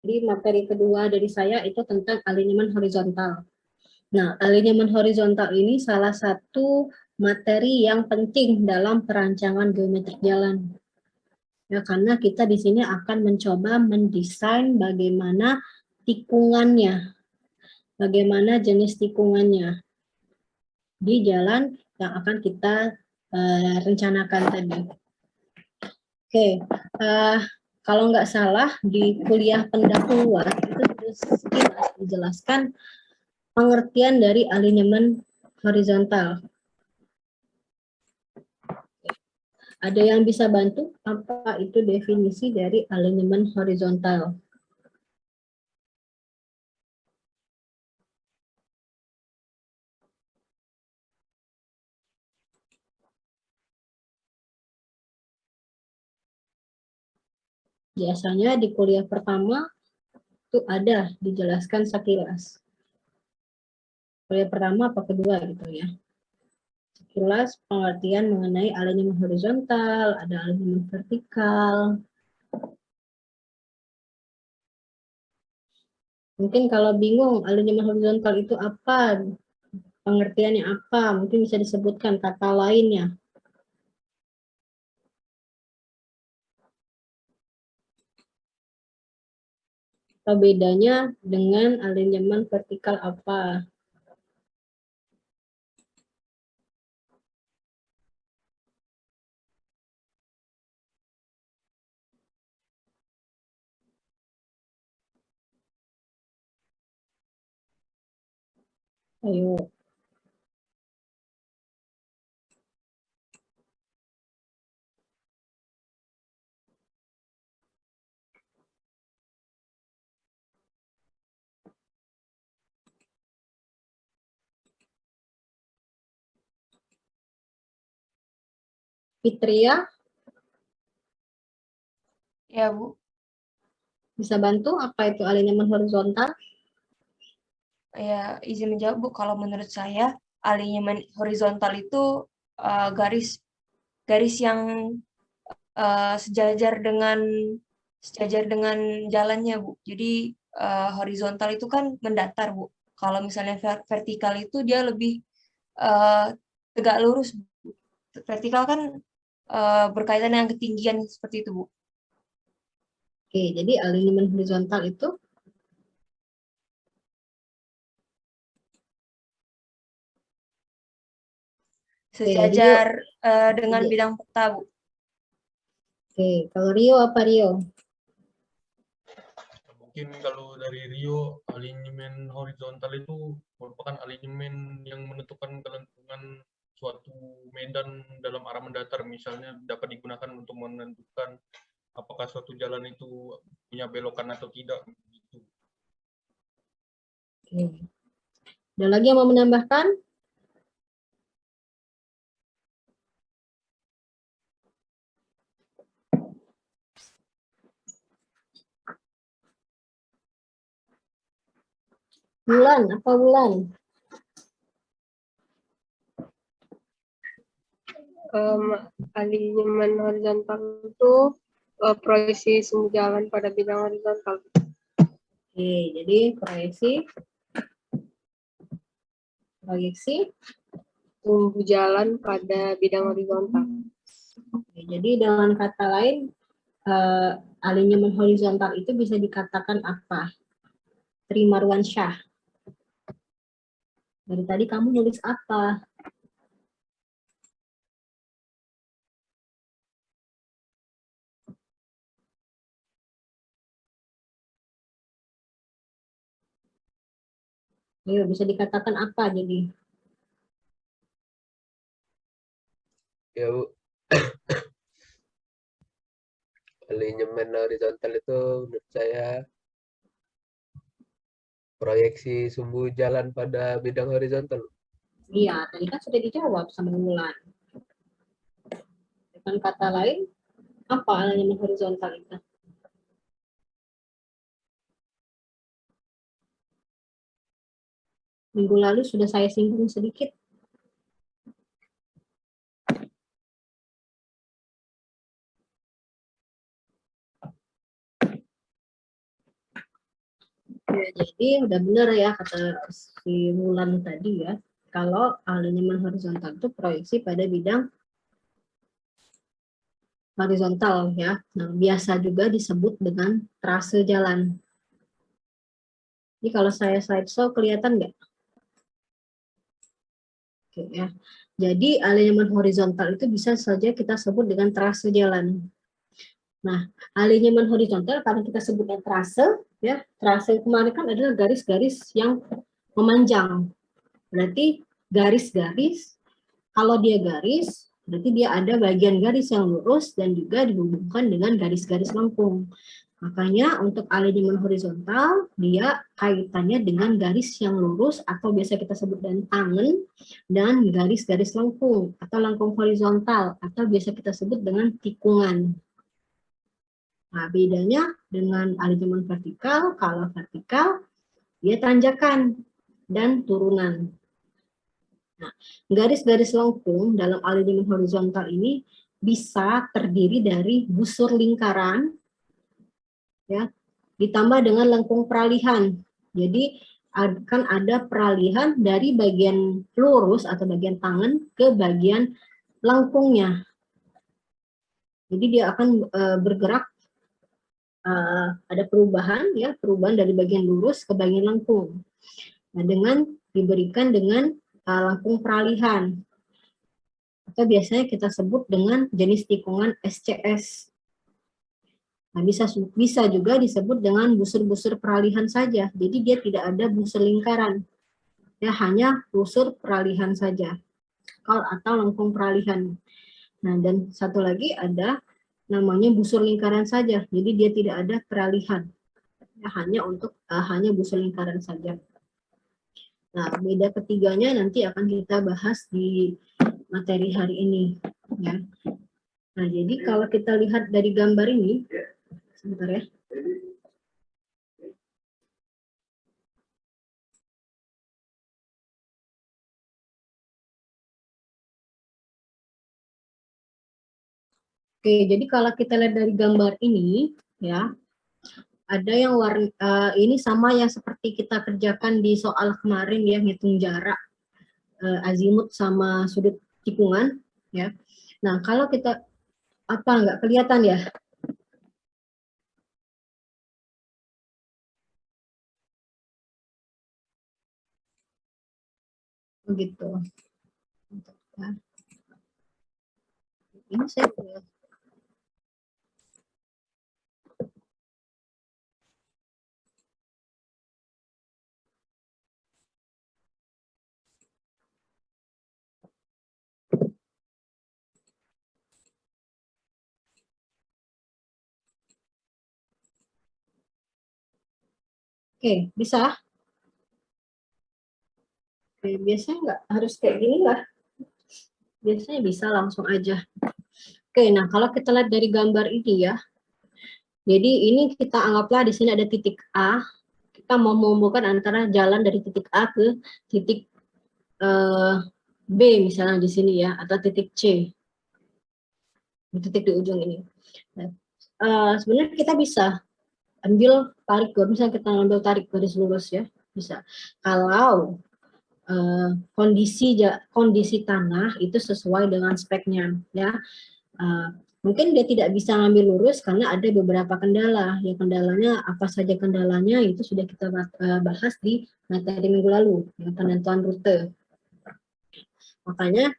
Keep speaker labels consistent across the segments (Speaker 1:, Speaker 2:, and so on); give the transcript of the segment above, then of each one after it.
Speaker 1: Jadi materi kedua dari saya itu tentang alinyemen horizontal. Nah, alinyemen horizontal ini salah satu materi yang penting dalam perancangan geometrik jalan. Ya, karena kita di sini akan mencoba mendesain bagaimana tikungannya, bagaimana jenis tikungannya di jalan yang akan kita rencanakan tadi. Oke, kalau nggak salah di kuliah pendahuluan itu sekilas dijelaskan pengertian dari alinyemen horizontal. Ada yang bisa bantu apa itu definisi dari alinyemen horizontal? Biasanya di kuliah pertama itu ada dijelaskan sekilas. Kuliah pertama apa kedua gitu ya. Sekilas pengertian mengenai alinyemen horizontal, ada alinyemen vertikal. Mungkin kalau bingung alinyemen horizontal itu apa, pengertiannya apa, mungkin bisa disebutkan kata lainnya. Atau bedanya dengan alinyemen vertikal apa? Ayo. Fitria,
Speaker 2: Ya, Bu.
Speaker 1: bisa bantu apa itu alinyemen horizontal?
Speaker 2: Ya, izin menjawab, Bu. Kalau menurut saya, alinyemen horizontal itu garis garis yang sejajar dengan jalannya, Bu. Jadi horizontal itu kan mendatar, Bu. Kalau misalnya vertikal itu dia lebih tegak lurus, Bu. Vertikal kan berkaitan dengan ketinggian seperti itu, Bu.
Speaker 1: Oke, jadi alinyemen horizontal itu Rio.
Speaker 2: Sejajar dengan bidang peta, Bu.
Speaker 1: Oke, kalau Rio apa Rio?
Speaker 3: Mungkin kalau dari Rio, alinyemen horizontal itu merupakan alinyemen yang menentukan kelentungan suatu medan dalam arah mendatar. Misalnya dapat digunakan untuk menentukan apakah suatu jalan itu punya belokan atau tidak. Gitu.
Speaker 1: Oke. Ada lagi yang mau menambahkan? Bulan, apa Bulan?
Speaker 4: Alinyemen horizontal itu proyeksi sumbu jalan pada bidang horizontal.
Speaker 1: Oke, jadi proyeksi
Speaker 4: Sumbu jalan pada bidang horizontal.
Speaker 1: Oke, jadi dengan kata lain, alinyemen horizontal itu bisa dikatakan apa? Terima Ruansyah. Dari tadi kamu nulis apa? Ayo, bisa dikatakan apa jadi?
Speaker 5: Ya, Bu. Alinyemen horizontal itu menurut saya proyeksi sumbu jalan pada bidang horizontal.
Speaker 1: Iya, tadi kan sudah dijawab sama Bulan. Dengan kata lain, apa alinyemen horizontal itu? Minggu lalu sudah saya singgung sedikit. Ya, jadi udah benar ya kata si Wulan tadi ya, kalau alinyemen horizontal itu proyeksi pada bidang horizontal ya. Nah, biasa juga disebut dengan trase jalan. Ini kalau saya slideshow kelihatan nggak? Oke ya. Jadi alinyemen horizontal itu bisa saja kita sebut dengan trase jalan. Nah, alinyemen horizontal karena kita sebutnya trase, ya trase kemarin kan adalah garis-garis yang memanjang. Berarti garis-garis, kalau dia garis, berarti dia ada bagian garis yang lurus dan juga dihubungkan dengan garis-garis lengkung. Makanya untuk alinyemen horizontal, dia kaitannya dengan garis yang lurus atau biasa kita sebut dengan tangen dan garis-garis lengkung atau lengkung horizontal atau biasa kita sebut dengan tikungan. Nah, bedanya dengan alinyemen vertikal, kalau vertikal dia tanjakan dan turunan. Nah, garis-garis lengkung dalam alinyemen horizontal ini bisa terdiri dari busur lingkaran, ya, ditambah dengan lengkung peralihan. Jadi akan ada peralihan dari bagian lurus atau bagian tangan ke bagian lengkungnya. Jadi dia akan bergerak, ada perubahan ya, perubahan dari bagian lurus ke bagian lengkung. Nah, dengan diberikan dengan lengkung peralihan atau biasanya kita sebut dengan jenis tikungan SCS. Nah, bisa juga disebut dengan busur-busur peralihan saja. Jadi dia tidak ada busur lingkaran. Ya, hanya busur peralihan saja. Atau lengkung peralihan. Nah, dan satu lagi ada namanya busur lingkaran saja. Jadi dia tidak ada peralihan. Ya, hanya busur lingkaran saja. Nah, beda ketiganya nanti akan kita bahas di materi hari ini. Ya. Nah, jadi kalau kita lihat dari gambar ini, sebentar ya. Oke, jadi kalau kita lihat dari gambar ini, ya, ada yang warna ini sama yang seperti kita kerjakan di soal kemarin ya, ngitung jarak azimut sama sudut tikungan, ya. Nah, kalau kita nggak kelihatan ya? Begitu. Ini saya Oke, bisa? Oke, biasanya nggak harus kayak gini lah. Biasanya bisa langsung aja. Oke, nah kalau kita lihat dari gambar ini ya, jadi ini kita anggaplah di sini ada titik A, kita mau menghubungkan antara jalan dari titik A ke titik B misalnya di sini ya, atau titik C, di titik di ujung ini. Nah, sebenarnya kita bisa ambil tarik garis, misalnya kita ambil tarik garis lurus ya, bisa. Kalau kondisi tanah itu sesuai dengan speknya ya. Mungkin dia tidak bisa ngambil lurus karena ada beberapa kendala. Ya, kendalanya apa saja kendalanya itu sudah kita bahas di materi minggu lalu, yang penentuan rute. Makanya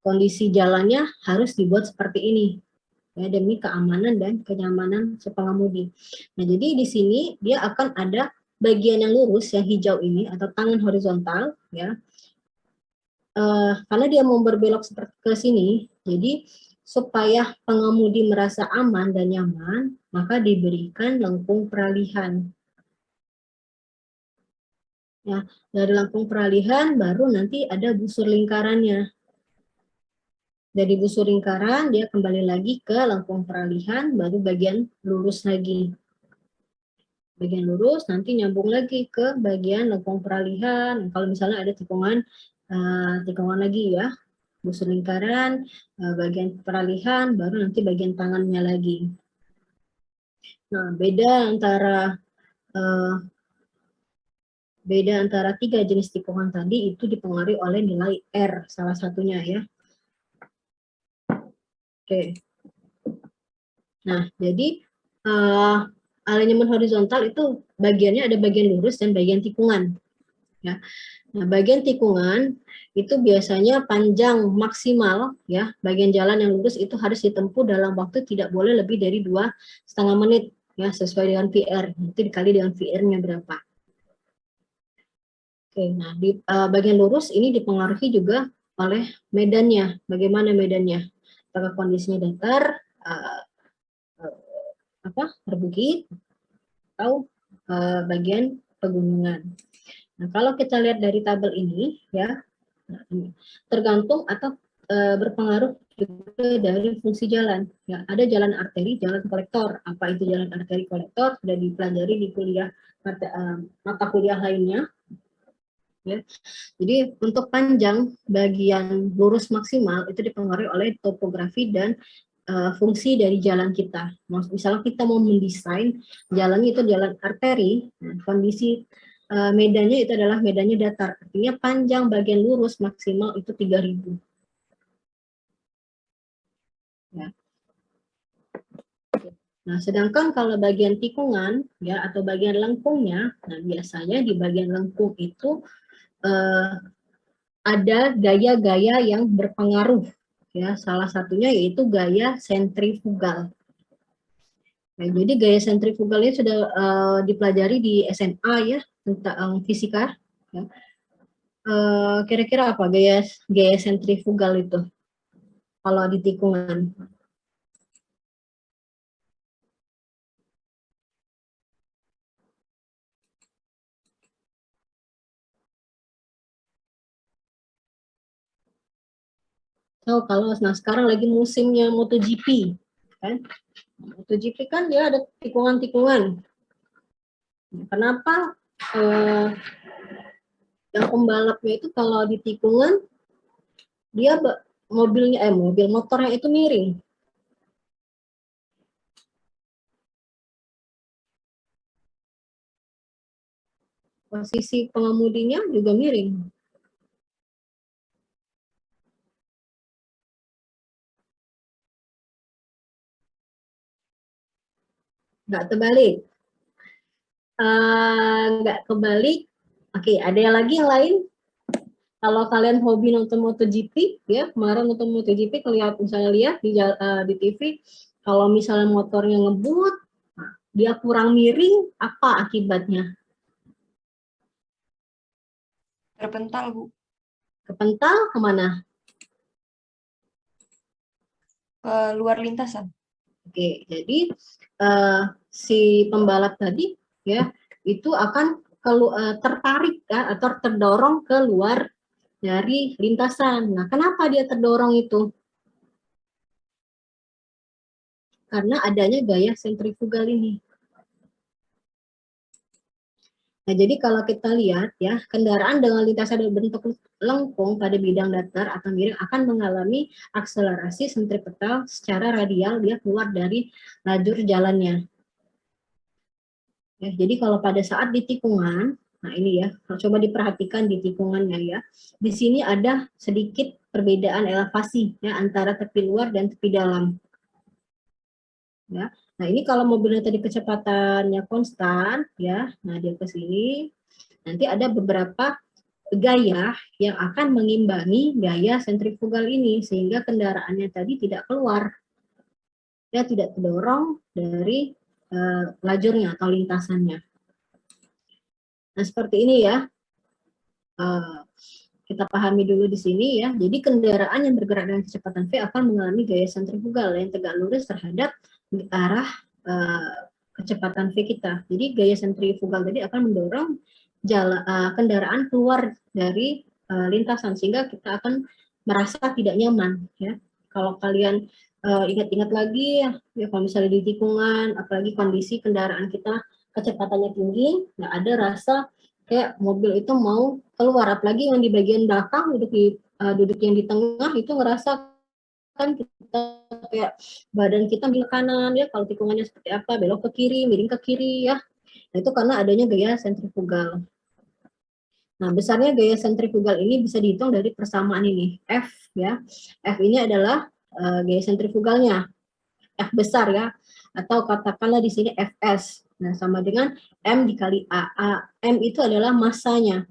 Speaker 1: kondisi jalannya harus dibuat seperti ini ya, demi keamanan dan kenyamanan si pengemudi. Nah, jadi di sini dia akan ada bagian yang lurus yang hijau ini atau tangan horizontal ya. Karena dia mau berbelok seperti ke sini, jadi supaya pengemudi merasa aman dan nyaman, maka diberikan lengkung peralihan. Ya, dari lengkung peralihan baru nanti ada busur lingkarannya. Dari busur lingkaran dia kembali lagi ke lengkung peralihan, baru bagian lurus lagi. Bagian lurus nanti nyambung lagi ke bagian lengkung peralihan. Kalau misalnya ada tikungan lagi ya, busur lingkaran, bagian peralihan, baru nanti bagian tangannya lagi. Nah, beda antara beda antara 3 jenis tikungan tadi itu dipengaruhi oleh nilai R salah satunya ya. Oke. Nah, jadi alignment horizontal itu bagiannya ada bagian lurus dan bagian tikungan. Ya. Nah, bagian tikungan itu biasanya panjang maksimal ya, bagian jalan yang lurus itu harus ditempuh dalam waktu tidak boleh lebih dari 2,5 menit ya, sesuai dengan VR. Itu dikali dengan VR-nya berapa. Oke, nah di bagian lurus ini dipengaruhi juga oleh medannya. Bagaimana medannya? Apakah kondisinya datar, berbukit, atau bagian pegunungan. Nah, kalau kita lihat dari tabel ini ya, tergantung atau berpengaruh juga dari fungsi jalan. Ya, ada jalan arteri, jalan kolektor. Apa itu jalan arteri kolektor? Sudah dipelajari di kuliah mata kuliah lainnya. Ya. Jadi untuk panjang bagian lurus maksimal itu dipengaruhi oleh topografi dan fungsi dari jalan kita. Misalnya kita mau mendesain jalannya itu jalan arteri, nah, kondisi medannya itu adalah medannya datar, artinya panjang bagian lurus maksimal itu 3.000. Ya. Nah, sedangkan kalau bagian tikungan ya atau bagian lengkungnya, nah biasanya di bagian lengkung itu ada gaya-gaya yang berpengaruh ya, salah satunya yaitu gaya sentrifugal. Nah, jadi gaya sentrifugal ini sudah dipelajari di SMA ya, tentang fisika ya. Kira-kira apa gaya sentrifugal itu kalau di tikungan? Kalau sekarang lagi musimnya MotoGP, kan? MotoGP kan dia ada tikungan-tikungan. Kenapa yang pembalapnya itu kalau di tikungan dia motornya itu miring? Posisi pengemudinya juga miring. Nggak terbalik. Nggak kebalik. Oke, ada lagi yang lain? Kalau kalian hobi nonton MotoGP, ya kemarin nonton MotoGP, misalnya lihat di TV, kalau misalnya motornya ngebut, dia kurang miring, apa akibatnya?
Speaker 2: Terpental, Bu.
Speaker 1: Kepental kemana?
Speaker 2: Ke luar lintasan.
Speaker 1: Oke, jadi si pembalap tadi ya itu akan tertarik kan, atau terdorong keluar dari lintasan. Nah, kenapa dia terdorong itu? Karena adanya gaya sentrifugal ini. Nah, jadi kalau kita lihat ya, kendaraan dengan lintasan berbentuk lengkung pada bidang datar atau miring akan mengalami akselerasi sentripetal secara radial, dia keluar dari lajur jalannya. Ya, jadi kalau pada saat di tikungan, nah ini ya, coba diperhatikan di tikungannya ya. Di sini ada sedikit perbedaan elevasi ya antara tepi luar dan tepi dalam. Ya. Nah, ini kalau mobilnya tadi kecepatannya konstan ya, nah dia ke sini. Nanti ada beberapa gaya yang akan mengimbangi gaya sentrifugal ini sehingga kendaraannya tadi tidak keluar. Ya, tidak terdorong dari lajurnya atau lintasannya. Nah, seperti ini ya. Kita pahami dulu di sini ya. Jadi kendaraan yang bergerak dengan kecepatan V akan mengalami gaya sentrifugal yang tegak lurus terhadap arah kecepatan V kita. Jadi gaya sentrifugal tadi akan mendorong kendaraan keluar dari lintasan sehingga kita akan merasa tidak nyaman ya. Kalau kalian ingat-ingat lagi ya, kalau misalnya di tikungan, apalagi kondisi kendaraan kita kecepatannya tinggi, nggak ada rasa kayak mobil itu mau keluar, apalagi yang di bagian belakang duduk yang di tengah itu ngerasa kan kita kayak badan kita miring kanan ya, kalau tikungannya seperti apa, belok ke kiri, miring ke kiri ya, Nah, itu karena adanya gaya sentrifugal. Nah, besarnya gaya sentrifugal ini bisa dihitung dari persamaan ini, F ya. F ini adalah gaya sentrifugalnya, F besar ya, atau katakanlah di sini Fs. Nah, sama dengan M dikali A. M itu adalah masanya.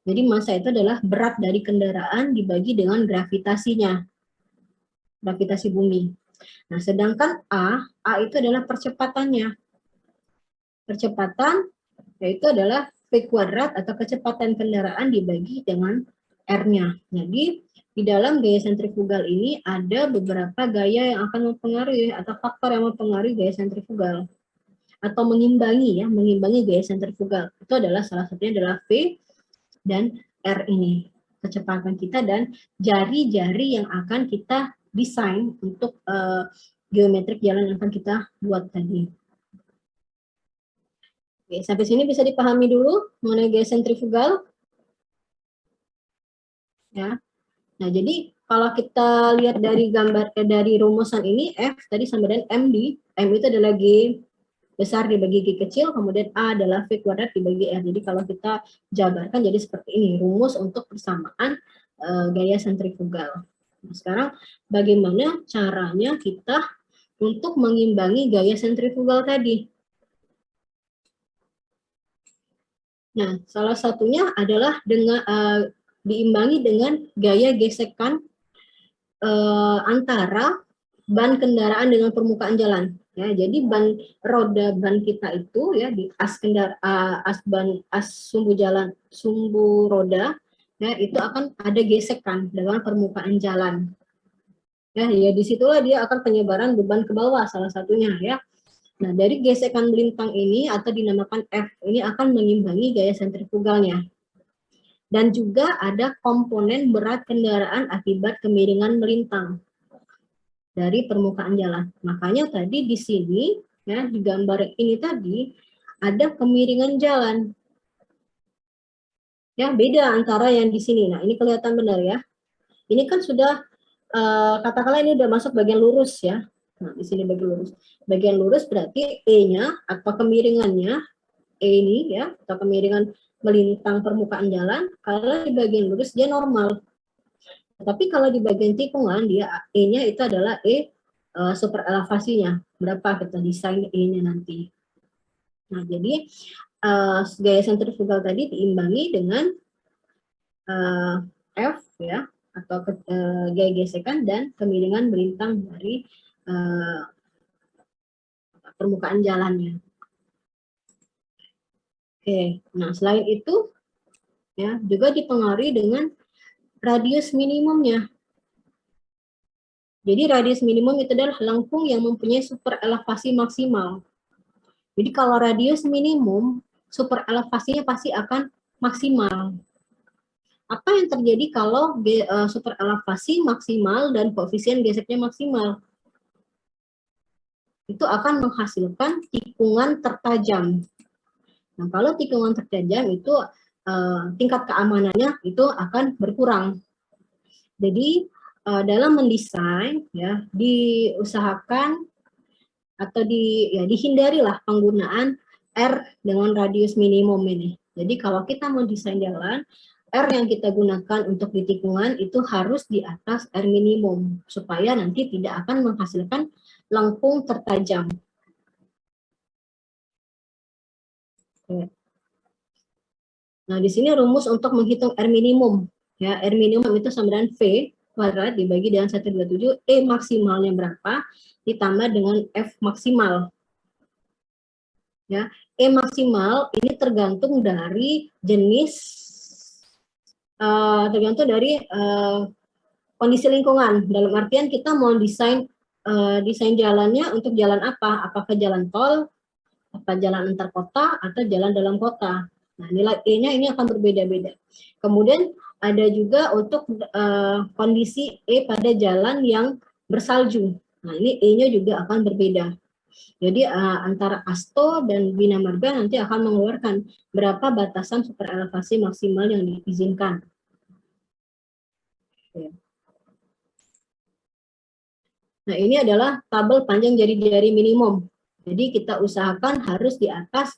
Speaker 1: Jadi massa itu adalah berat dari kendaraan dibagi dengan gravitasinya, gravitasi bumi. Nah, sedangkan A itu adalah percepatannya. Percepatan yaitu adalah V kuadrat atau kecepatan kendaraan dibagi dengan R-nya. Jadi di dalam gaya sentrifugal ini ada beberapa gaya yang akan mempengaruhi atau faktor yang mempengaruhi gaya sentrifugal atau mengimbangi ya, mengimbangi gaya sentrifugal. Itu adalah salah satunya adalah V dan R ini, kecepatan kita dan jari-jari yang akan kita desain untuk geometrik jalan yang akan kita buat tadi. Oke, sampai sini bisa dipahami dulu mengenai gaya sentrifugal. Ya. Nah, jadi kalau kita lihat dari gambar dari rumusan ini, F tadi sama dengan MD. M itu adalah G besar dibagi G kecil, kemudian A adalah V kuadrat dibagi R. Jadi kalau kita jabarkan jadi seperti ini, rumus untuk persamaan gaya sentrifugal. Nah, sekarang bagaimana caranya kita untuk mengimbangi gaya sentrifugal tadi? Nah, salah satunya adalah dengan diimbangi dengan gaya gesekan antara ban kendaraan dengan permukaan jalan. Ya, jadi ban roda ban kita itu ya di as sumbu jalan, sumbu roda ya itu akan ada gesekan dengan permukaan jalan. Ya, disitulah dia akan penyebaran beban ke bawah salah satunya ya. Nah, dari gesekan melintang ini atau dinamakan F ini akan mengimbangi gaya sentrifugalnya. Dan juga ada komponen berat kendaraan akibat kemiringan melintang dari permukaan jalan. Makanya tadi di sini, ya di gambar ini tadi, ada kemiringan jalan. Ya, beda antara yang di sini. Nah, ini kelihatan benar ya. Ini kan sudah, katakanlah ini udah masuk bagian lurus ya. Nah, di sini bagian lurus. Bagian lurus berarti E-nya atau kemiringannya, E ini ya, atau kemiringan melintang permukaan jalan, kalau di bagian lurus dia normal. Tapi kalau di bagian tikungan, dia E-nya itu adalah E super elevasinya. Berapa kita desain E-nya nanti. Nah, jadi gaya sentrifugal tadi diimbangi dengan F ya, atau gaya gesekan dan kemiringan melintang dari permukaan jalannya. Oke, nah selain itu ya juga dipengaruhi dengan radius minimumnya. Jadi radius minimum itu adalah lengkung yang mempunyai super elevasi maksimal. Jadi kalau radius minimum, super elevasinya pasti akan maksimal. Apa yang terjadi kalau super elevasi maksimal dan koefisien geseknya maksimal? Itu akan menghasilkan tikungan tertajam. Nah, kalau tikungan tertajam itu tingkat keamanannya itu akan berkurang. Jadi dalam mendesain ya diusahakan atau dihindarilah penggunaan R dengan radius minimum ini. Jadi kalau kita mau desain jalan, R yang kita gunakan untuk di tikungan itu harus di atas R minimum supaya nanti tidak akan menghasilkan lengkung tertajam. Nah, di sini rumus untuk menghitung R minimum. Ya, R minimum itu sama dengan V kuadrat dibagi dengan 127, E maksimalnya berapa, ditambah dengan F maksimal. Ya, E maksimal ini tergantung dari jenis, tergantung dari kondisi lingkungan. Dalam artian kita mau desain jalannya untuk jalan apa? Apakah jalan tol, apa jalan antar kota, atau jalan dalam kota. Nah, nilai E-nya ini akan berbeda-beda. Kemudian ada juga untuk kondisi E pada jalan yang bersalju. Nah, ini E-nya juga akan berbeda. Jadi antara ASTO dan Bina Marga nanti akan mengeluarkan berapa batasan super elevasi maksimal yang diizinkan. Nah, ini adalah tabel panjang jari-jari minimum. Jadi kita usahakan harus di atas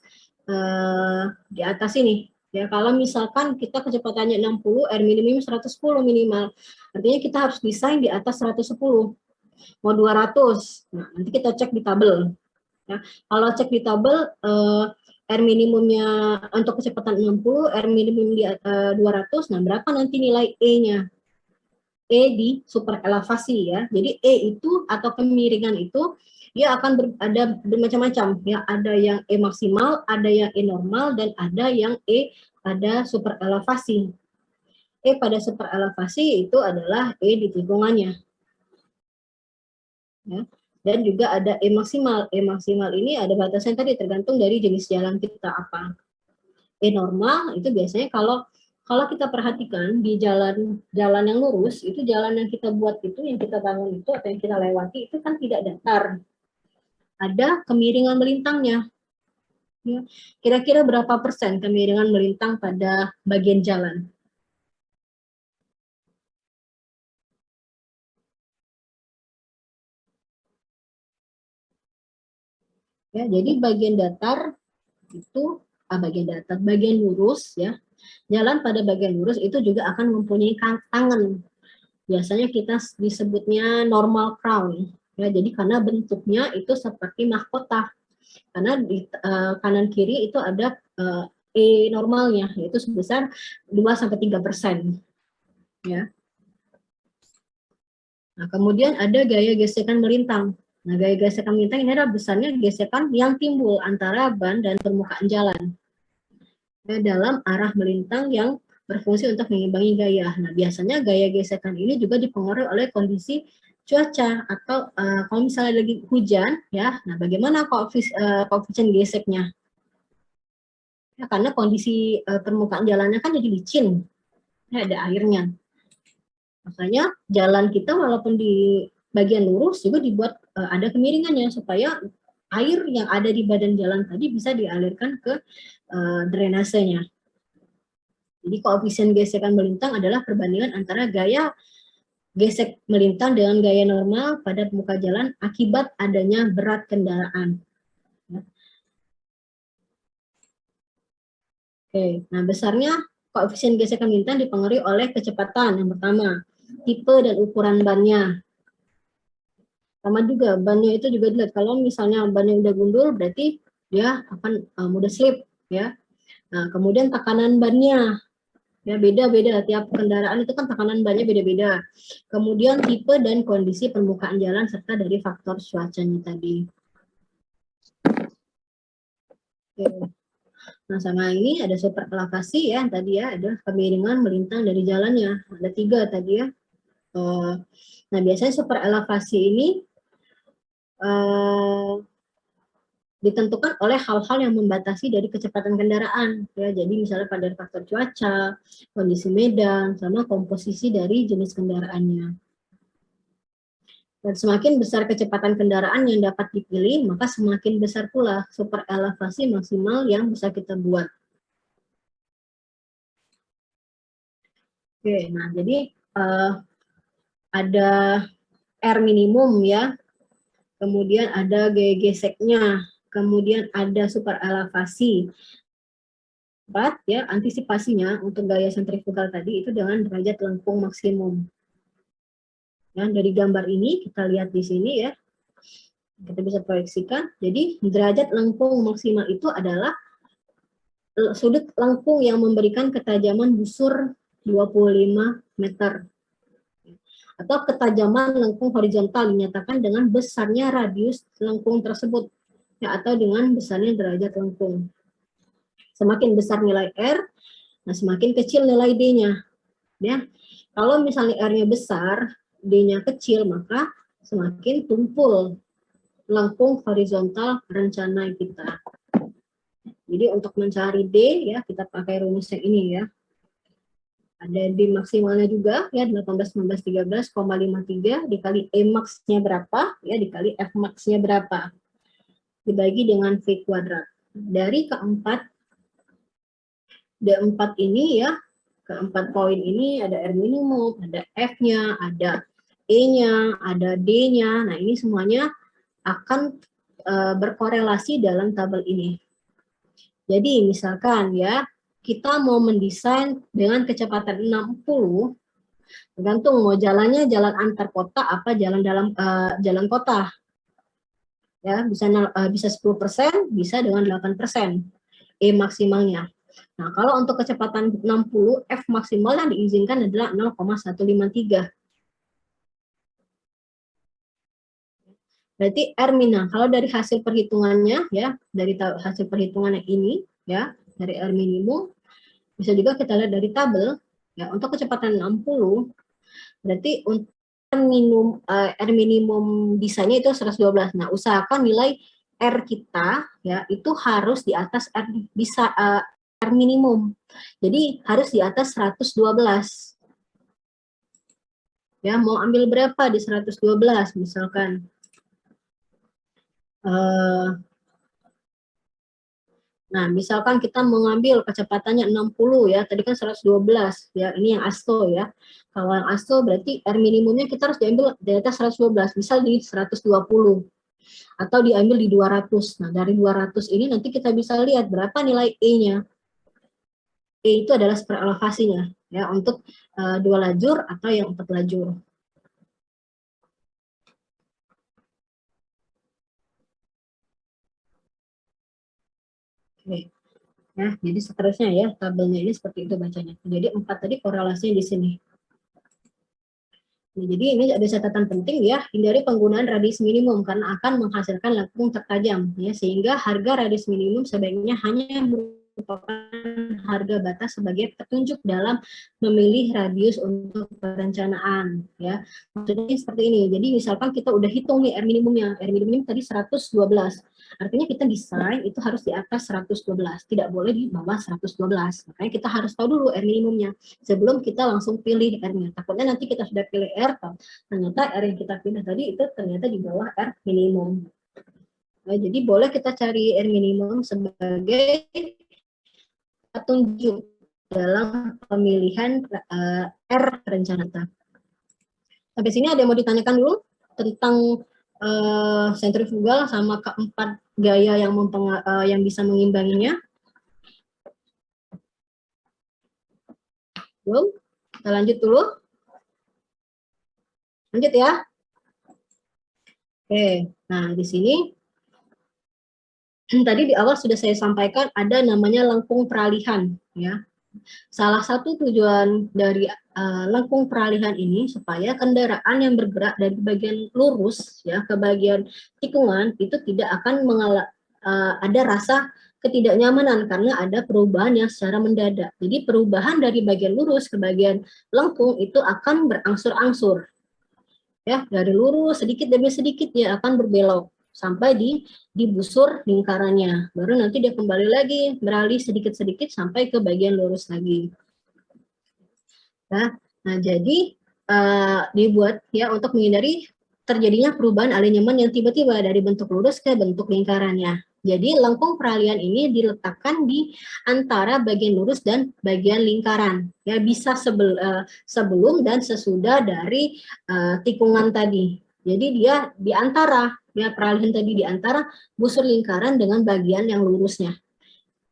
Speaker 1: di atas ini. Ya, kalau misalkan kita kecepatannya 60, R minimum 110 minimal. Artinya kita harus desain di atas 110. Mau 200. Nah, nanti kita cek di tabel. Ya, kalau cek di tabel R minimumnya untuk kecepatan 60, R minimum di 200, nah berapa nanti nilai E-nya? E di super elevasi ya. Jadi E itu atau kemiringan itu dia akan ada bermacam-macam ya. Ada yang E maksimal, ada yang E normal, dan ada yang E pada super elevasi. E pada super elevasi itu adalah E di tikungannya. Ya. Dan juga ada E maksimal. E maksimal ini ada batasan tadi tergantung dari jenis jalan kita apa. E normal itu biasanya kalau kita perhatikan di jalan yang lurus, itu jalan yang kita buat itu, yang kita bangun itu, atau yang kita lewati itu kan tidak datar. Ada kemiringan melintangnya. Ya. Kira-kira berapa persen kemiringan melintang pada bagian jalan? Ya, jadi bagian datar itu bagian lurus ya. Jalan pada bagian lurus itu juga akan mempunyai tangan. Biasanya kita disebutnya normal crown. Ya, jadi karena bentuknya itu seperti mahkota. Karena di kanan kiri itu ada E normalnya, yaitu sebesar 2-3%. Ya. Nah, kemudian ada gaya gesekan melintang. Nah, gaya gesekan melintang ini adalah besarnya gesekan yang timbul antara ban dan permukaan jalan. Dalam arah melintang yang berfungsi untuk mengimbangi gaya. Nah, biasanya gaya gesekan ini juga dipengaruhi oleh kondisi cuaca atau kalau misalnya lagi hujan, ya. Nah, bagaimana koefisien geseknya? Ya, karena kondisi permukaan jalannya kan jadi licin, ya, ada airnya. Makanya jalan kita walaupun di bagian lurus juga dibuat ada kemiringannya supaya air yang ada di badan jalan tadi bisa dialirkan ke drainasenya. Jadi koefisien gesekan melintang adalah perbandingan antara gaya gesek melintang dengan gaya normal pada muka jalan akibat adanya berat kendaraan. Oke, nah besarnya koefisien gesekan melintang dipengaruhi oleh kecepatan yang pertama, tipe dan ukuran bannya. Sama juga bannya itu juga dilihat, kalau misalnya bannya udah gundul berarti dia akan mudah slip ya. Nah, kemudian tekanan bannya ya beda-beda, tiap kendaraan itu kan tekanan bannya beda-beda. Kemudian tipe dan kondisi permukaan jalan serta dari faktor cuacanya tadi. Oke. Nah, sama ini ada super elevasi ya tadi ya, ada kemiringan melintang dari jalannya. Ada 3 tadi ya. Nah, biasanya super elevasi ini ditentukan oleh hal-hal yang membatasi dari kecepatan kendaraan ya. Jadi misalnya pada faktor cuaca, kondisi medan, sama komposisi dari jenis kendaraannya. Dan semakin besar kecepatan kendaraan yang dapat dipilih, maka semakin besar pula super elevasi maksimal yang bisa kita buat. Oke, nah jadi ada R minimum ya, kemudian ada gaya geseknya, kemudian ada super elevasi. Ya, antisipasinya untuk gaya sentrifugal tadi itu dengan derajat lengkung maksimum. Ya, dari gambar ini kita lihat di sini ya, kita bisa proyeksikan. Jadi derajat lengkung maksimal itu adalah sudut lengkung yang memberikan ketajaman busur 25 meter. Atau ketajaman lengkung horizontal dinyatakan dengan besarnya radius lengkung tersebut, ya, atau dengan besarnya derajat lengkung. Semakin besar nilai R, nah semakin kecil nilai D-nya. Ya, kalau misalnya R-nya besar, D-nya kecil, maka semakin tumpul lengkung horizontal rencana kita. Jadi untuk mencari D, ya kita pakai rumus yang ini ya. Ada D maksimalnya juga ya 18, 19, 13,53 dikali E max-nya berapa ya dikali F max-nya berapa. Dibagi dengan V kuadrat. Dari keempat D4 ini ya, keempat poin ini ada R minimum, ada F-nya, ada E-nya, ada D-nya. Nah, ini semuanya akan berkorelasi dalam tabel ini. Jadi misalkan ya, kita mau mendesain dengan kecepatan 60, tergantung mau jalannya jalan antar kota apa jalan dalam jalan kota. Ya, bisa 10%, bisa dengan 8%. E maksimalnya. Nah, kalau untuk kecepatan 60, F maksimal yang diizinkan adalah 0,153. Berarti R min. Kalau dari hasil perhitungannya ya, dari hasil perhitungan yang ini ya, dari R minimum bisa juga kita lihat dari tabel ya, untuk kecepatan 60 berarti untuk R minimum desainnya itu 112. Nah, usahakan nilai R kita ya itu harus di atas R R minimum. Jadi harus di atas 112. Ya, mau ambil berapa di 112 misalkan. Nah, misalkan kita mengambil kecepatannya 60 ya, tadi kan 112 ya, ini yang ASTO ya. Kalau yang ASTO berarti R minimumnya kita harus diambil di atas 112, misal di 120 atau diambil di 200. Nah, dari 200 ini nanti kita bisa lihat berapa nilai E-nya. E itu adalah spread elevasinya ya untuk 2 lajur atau yang 4 lajur. Oke. Ya, jadi seterusnya ya, tabelnya ini seperti itu bacanya. Jadi 4 tadi korelasinya di sini. Nah, jadi ini ada catatan penting ya, hindari penggunaan radius minimum karena akan menghasilkan lengkung tertajam ya, sehingga harga radius minimum sebaiknya hanya merupakan harga batas sebagai petunjuk dalam memilih radius untuk perencanaan ya. Maksudnya seperti ini. Jadi misalkan kita udah hitung nih R minimumnya. R minimumnya tadi 112. Artinya kita desain itu harus di atas 112, tidak boleh di bawah 112. Makanya kita harus tahu dulu R minimumnya sebelum kita langsung pilih R-nya. Takutnya nanti kita sudah pilih R, ternyata R yang kita pilih tadi itu ternyata di bawah R minimum. Nah, jadi boleh kita cari R minimum sebagai petunjuk dalam pemilihan R perencanaan. Sampai sini ada yang mau ditanyakan dulu tentang sentrifugal sama keempat gaya yang bisa mengimbanginya? Belum? Kita lanjut dulu. Lanjut ya. Oke, nah di sini tadi di awal sudah saya sampaikan ada namanya lengkung peralihan ya. Salah satu tujuan dari lengkung peralihan ini supaya kendaraan yang bergerak dari bagian lurus ya ke bagian tikungan itu tidak akan ada rasa ketidaknyamanan karena ada perubahan yang secara mendadak. Jadi perubahan dari bagian lurus ke bagian lengkung itu akan berangsur-angsur. Ya, dari lurus sedikit demi sedikit dia akan berbelok sampai di busur lingkarannya. Baru nanti dia kembali lagi beralih sedikit-sedikit sampai ke bagian lurus lagi. Nah jadi dibuat ya untuk menghindari terjadinya perubahan alinyemen yang tiba-tiba dari bentuk lurus ke bentuk lingkarannya. Jadi lengkung peralihan ini diletakkan di antara bagian lurus dan bagian lingkaran. Ya bisa sebelum dan sesudah dari tikungan tadi. Jadi dia di antara ya peralihan tadi di antara busur lingkaran dengan bagian yang lurusnya.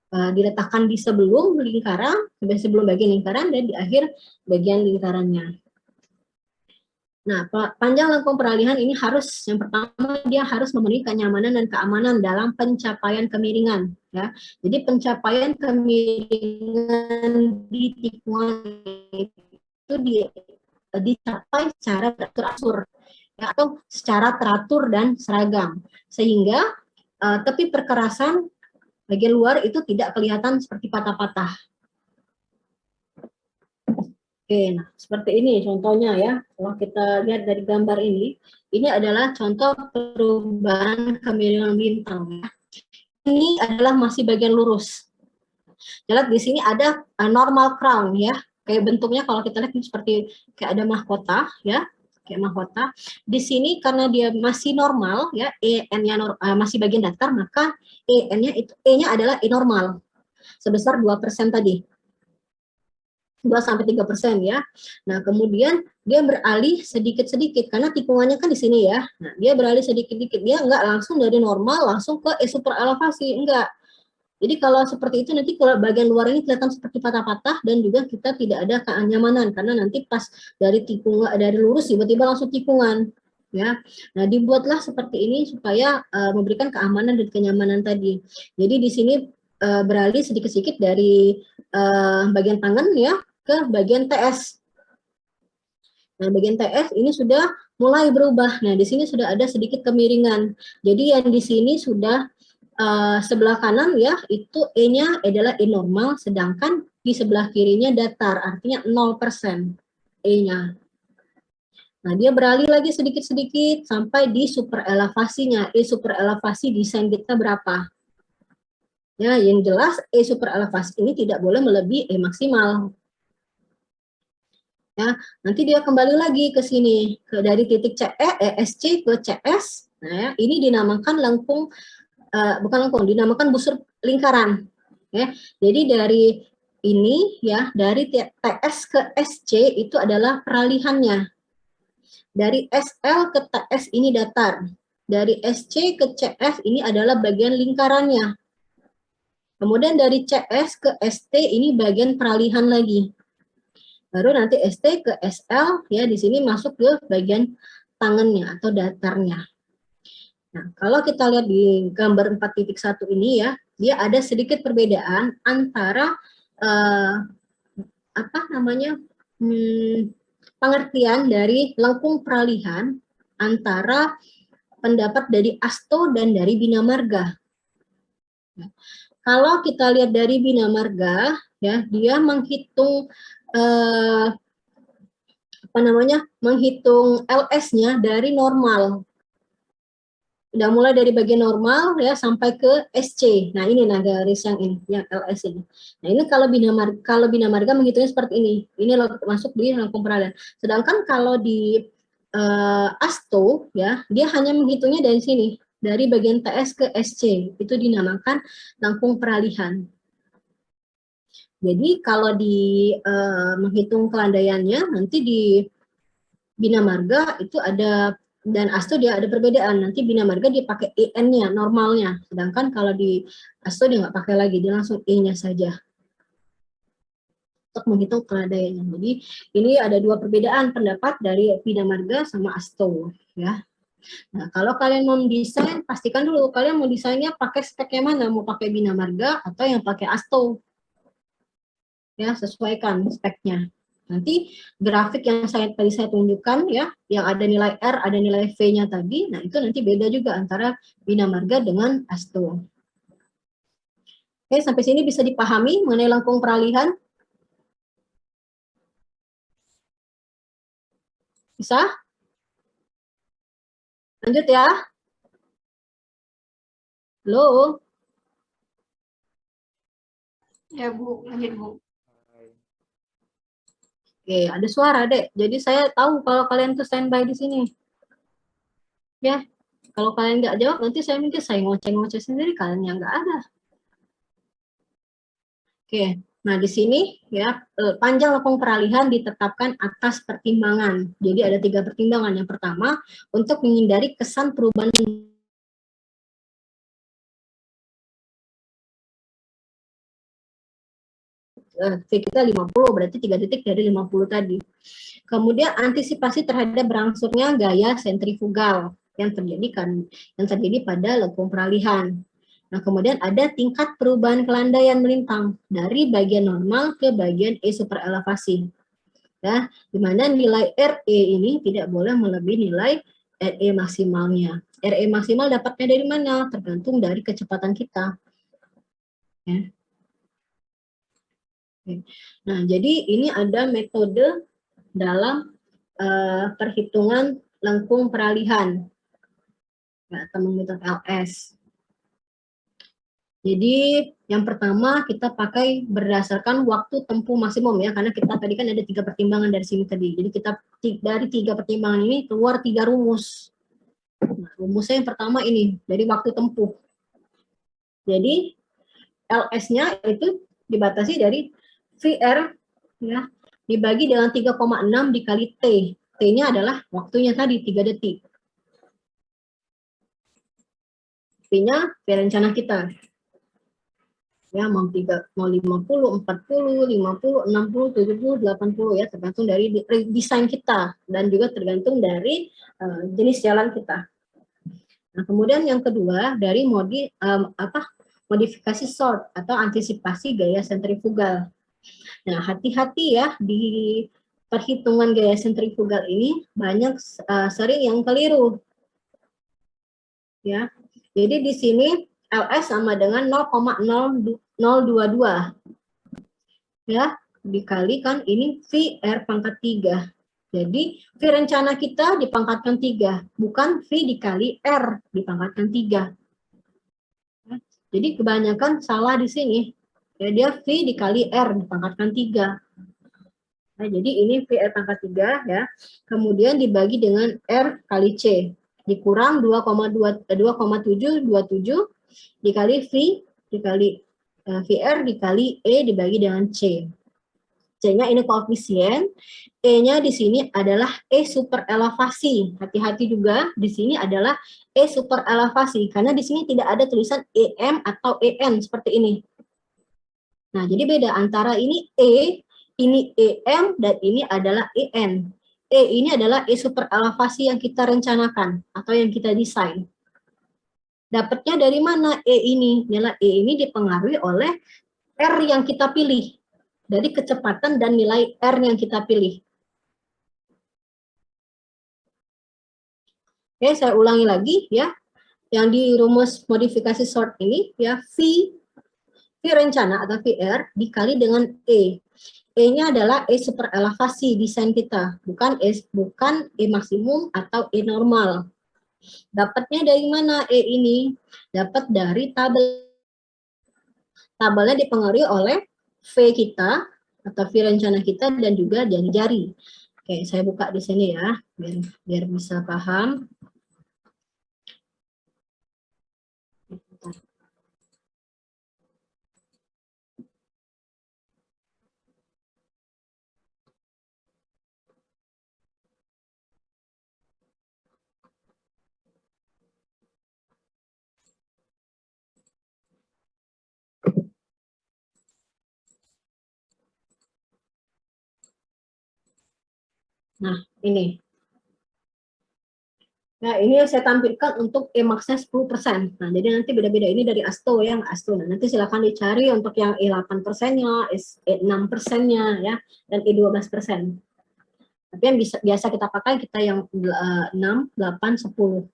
Speaker 1: Diletakkan di sebelum lingkaran, sebelum bagian lingkaran dan di akhir bagian lingkarannya. Nah, panjang lengkung peralihan ini harus, yang pertama dia harus memenuhi kenyamanan dan keamanan dalam pencapaian kemiringan. Ya. Jadi pencapaian kemiringan di tikungan itu dicapai secara teratur ya, atau secara teratur dan seragam. Sehingga tepi perkerasan bagian luar itu tidak kelihatan seperti patah-patah. Oke, nah seperti ini contohnya ya. Kalau kita lihat dari gambar ini adalah contoh perubahan kemiringan bintang. Ya. Ini adalah masih bagian lurus. Lihat di sini ada normal crown ya. Kayak bentuknya kalau kita lihat ini seperti kayak ada mahkota ya, kayak mahkota. Di sini karena dia masih normal ya, EN-nya masih bagian datar, maka EN-nya itu E-nya adalah E normal sebesar 2% tadi. 2-3% ya. Nah, kemudian dia beralih sedikit-sedikit karena tikungannya kan di sini ya. Nah, dia beralih sedikit-sedikit. Dia enggak langsung dari normal langsung ke super elevasi, enggak. Jadi kalau seperti itu nanti kalau bagian luar ini kelihatan seperti patah-patah dan juga kita tidak ada kenyamanan karena nanti pas dari tikungan dari lurus tiba-tiba langsung tikungan ya. Nah, dibuatlah seperti ini supaya memberikan keamanan dan kenyamanan tadi. Jadi di sini beralih sedikit-sedikit dari bagian tangan ya ke bagian TS. Nah, bagian TS ini sudah mulai berubah. Nah, di sini sudah ada sedikit kemiringan. Jadi yang di sini sudah sebelah kanan ya itu E-nya adalah E normal, sedangkan di sebelah kirinya datar, artinya 0% E-nya. Nah, dia beralih lagi sedikit-sedikit sampai di super elevasinya. E super elevasi desain kita berapa? Ya, yang jelas E super elevasi ini tidak boleh melebihi E maksimal. Ya, nanti dia kembali lagi ke sini, dari titik CE, ESC ke CS. Nah, ya, ini dinamakan lengkung bukan lengkung, dinamakan busur lingkaran. Ya, jadi dari ini ya, dari TS ke SC itu adalah peralihannya. Dari SL ke TS ini datar. Dari SC ke CS ini adalah bagian lingkarannya. Kemudian dari CS ke ST ini bagian peralihan lagi. Baru nanti ST ke SL ya di sini masuk ke bagian tangannya atau datarnya. Nah, kalau kita lihat di gambar 4.1 ini ya, dia ada sedikit perbedaan antara pengertian dari lengkung peralihan antara pendapat dari Asto dan dari Bina Marga. Nah, kalau kita lihat dari Bina Marga, ya dia menghitung menghitung LS-nya dari normal. Udah mulai dari bagian normal ya sampai ke SC. Nah, ini nah garis yang ini, yang LS ini. Nah, ini kalau Bina Marga menghitungnya seperti ini. Ini masuk di lengkung peralihan. Sedangkan kalau di Asto ya, dia hanya menghitungnya dari sini, dari bagian TS ke SC. Itu dinamakan lengkung peralihan. Jadi kalau di menghitung kelandaiannya nanti di Bina Marga itu ada dan Asto dia ada perbedaan. Nanti Bina Marga dia pakai EN-nya, normalnya. Sedangkan kalau di Asto dia nggak pakai lagi, dia langsung E-nya saja. Untuk menghitung kelandaiannya. Jadi ini ada dua perbedaan pendapat dari Bina Marga sama Asto. Ya. Nah, kalau kalian mau mendesain, pastikan dulu kalian mau desainnya pakai spek yang mana. Mau pakai Bina Marga atau yang pakai Asto. Ya, sesuaikan speknya. Nanti grafik yang tadi saya tunjukkan ya, yang ada nilai R, ada nilai V-nya tadi, nah itu nanti beda juga antara Bina Marga dengan Asto. Oke, sampai sini bisa dipahami mengenai lengkung peralihan? Bisa? Lanjut ya. Halo?
Speaker 2: Ya, Bu. Lanjut, Bu.
Speaker 1: Oke, ada suara, Dek. Jadi saya tahu kalau kalian tuh standby di sini. Ya, kalau kalian nggak jawab, nanti saya mikir saya ngoceh-ngoceh sendiri, kalian yang nggak ada. Oke, nah di sini ya panjang lengkung peralihan ditetapkan atas pertimbangan. Jadi ada 3 pertimbangan. Yang pertama, untuk menghindari kesan perubahan V kita 50, berarti 3 titik dari 50 tadi. Kemudian antisipasi terhadap berangsurnya gaya sentrifugal yang terjadi pada lengkung peralihan. Nah, kemudian ada tingkat perubahan kelandaian melintang dari bagian normal ke bagian E super elevasi. Ya, di mana nilai RE ini tidak boleh melebihi nilai RE maksimalnya. RE maksimal dapatnya dari mana? Tergantung dari kecepatan kita. Ya. Nah, jadi ini ada metode dalam perhitungan lengkung peralihan ya, atau menghitung LS. Jadi yang pertama kita pakai berdasarkan waktu tempuh maksimum ya, karena kita tadi kan ada 3 pertimbangan dari sini tadi. Jadi kita dari 3 pertimbangan ini keluar 3 rumus. Nah, rumusnya yang pertama ini dari waktu tempuh. Jadi LS-nya itu dibatasi dari VR ya dibagi dengan 3,6 dikali T. T-nya adalah waktunya tadi 3 detik. P-nya rencana kita. Ya, mau 50, 40, 50, 60, 70, 80 ya, tergantung dari desain kita dan juga tergantung dari jenis jalan kita. Nah, kemudian yang kedua dari modifikasi sort atau antisipasi gaya sentrifugal. Nah, hati-hati ya di perhitungan gaya sentrifugal ini banyak sering yang keliru. Ya. Jadi di sini LS sama dengan 0,022 ya, dikalikan ini V R pangkat 3. Jadi V rencana kita dipangkatkan 3, bukan V dikali R dipangkatkan 3. Jadi kebanyakan salah di sini. Ya, dia V dikali R dipangkatkan 3. Nah, jadi ini V R pangkat 3 ya. Kemudian dibagi dengan R kali C. Dikurang 2,727 dikali V dikali VR dikali E dibagi dengan C. C-nya ini koefisien, E-nya di sini adalah E super elevasi. Hati-hati juga di sini adalah E super elevasi karena di sini tidak ada tulisan EM atau EN seperti ini. Nah, jadi beda antara ini E, ini EM dan ini adalah EN. E ini adalah E super elevasi yang kita rencanakan atau yang kita desain. Dapatnya dari mana E ini? Nilai E ini dipengaruhi oleh R yang kita pilih. Dari kecepatan dan nilai R yang kita pilih. Oke, saya ulangi lagi ya. Yang di rumus modifikasi sort ini ya V rencana atau VR dikali dengan E. E-nya adalah E super elevasi desain kita, bukan E maksimum atau E normal. Dapatnya dari mana E ini? Dapat dari tabel. Tabelnya dipengaruhi oleh V kita atau V rencana kita dan juga jari-jari. Oke, saya buka di sini ya, biar bisa paham. Nah, ini. Nah, ini yang saya tampilkan untuk E-max-nya 10%. Nah, jadi nanti beda-beda ini dari ASTO ya, ASTO. Nah, nanti silakan dicari untuk yang E8%-nya, E6%-nya ya, dan E12%. Tapi yang biasa kita pakai kita yang 6, 8, 10.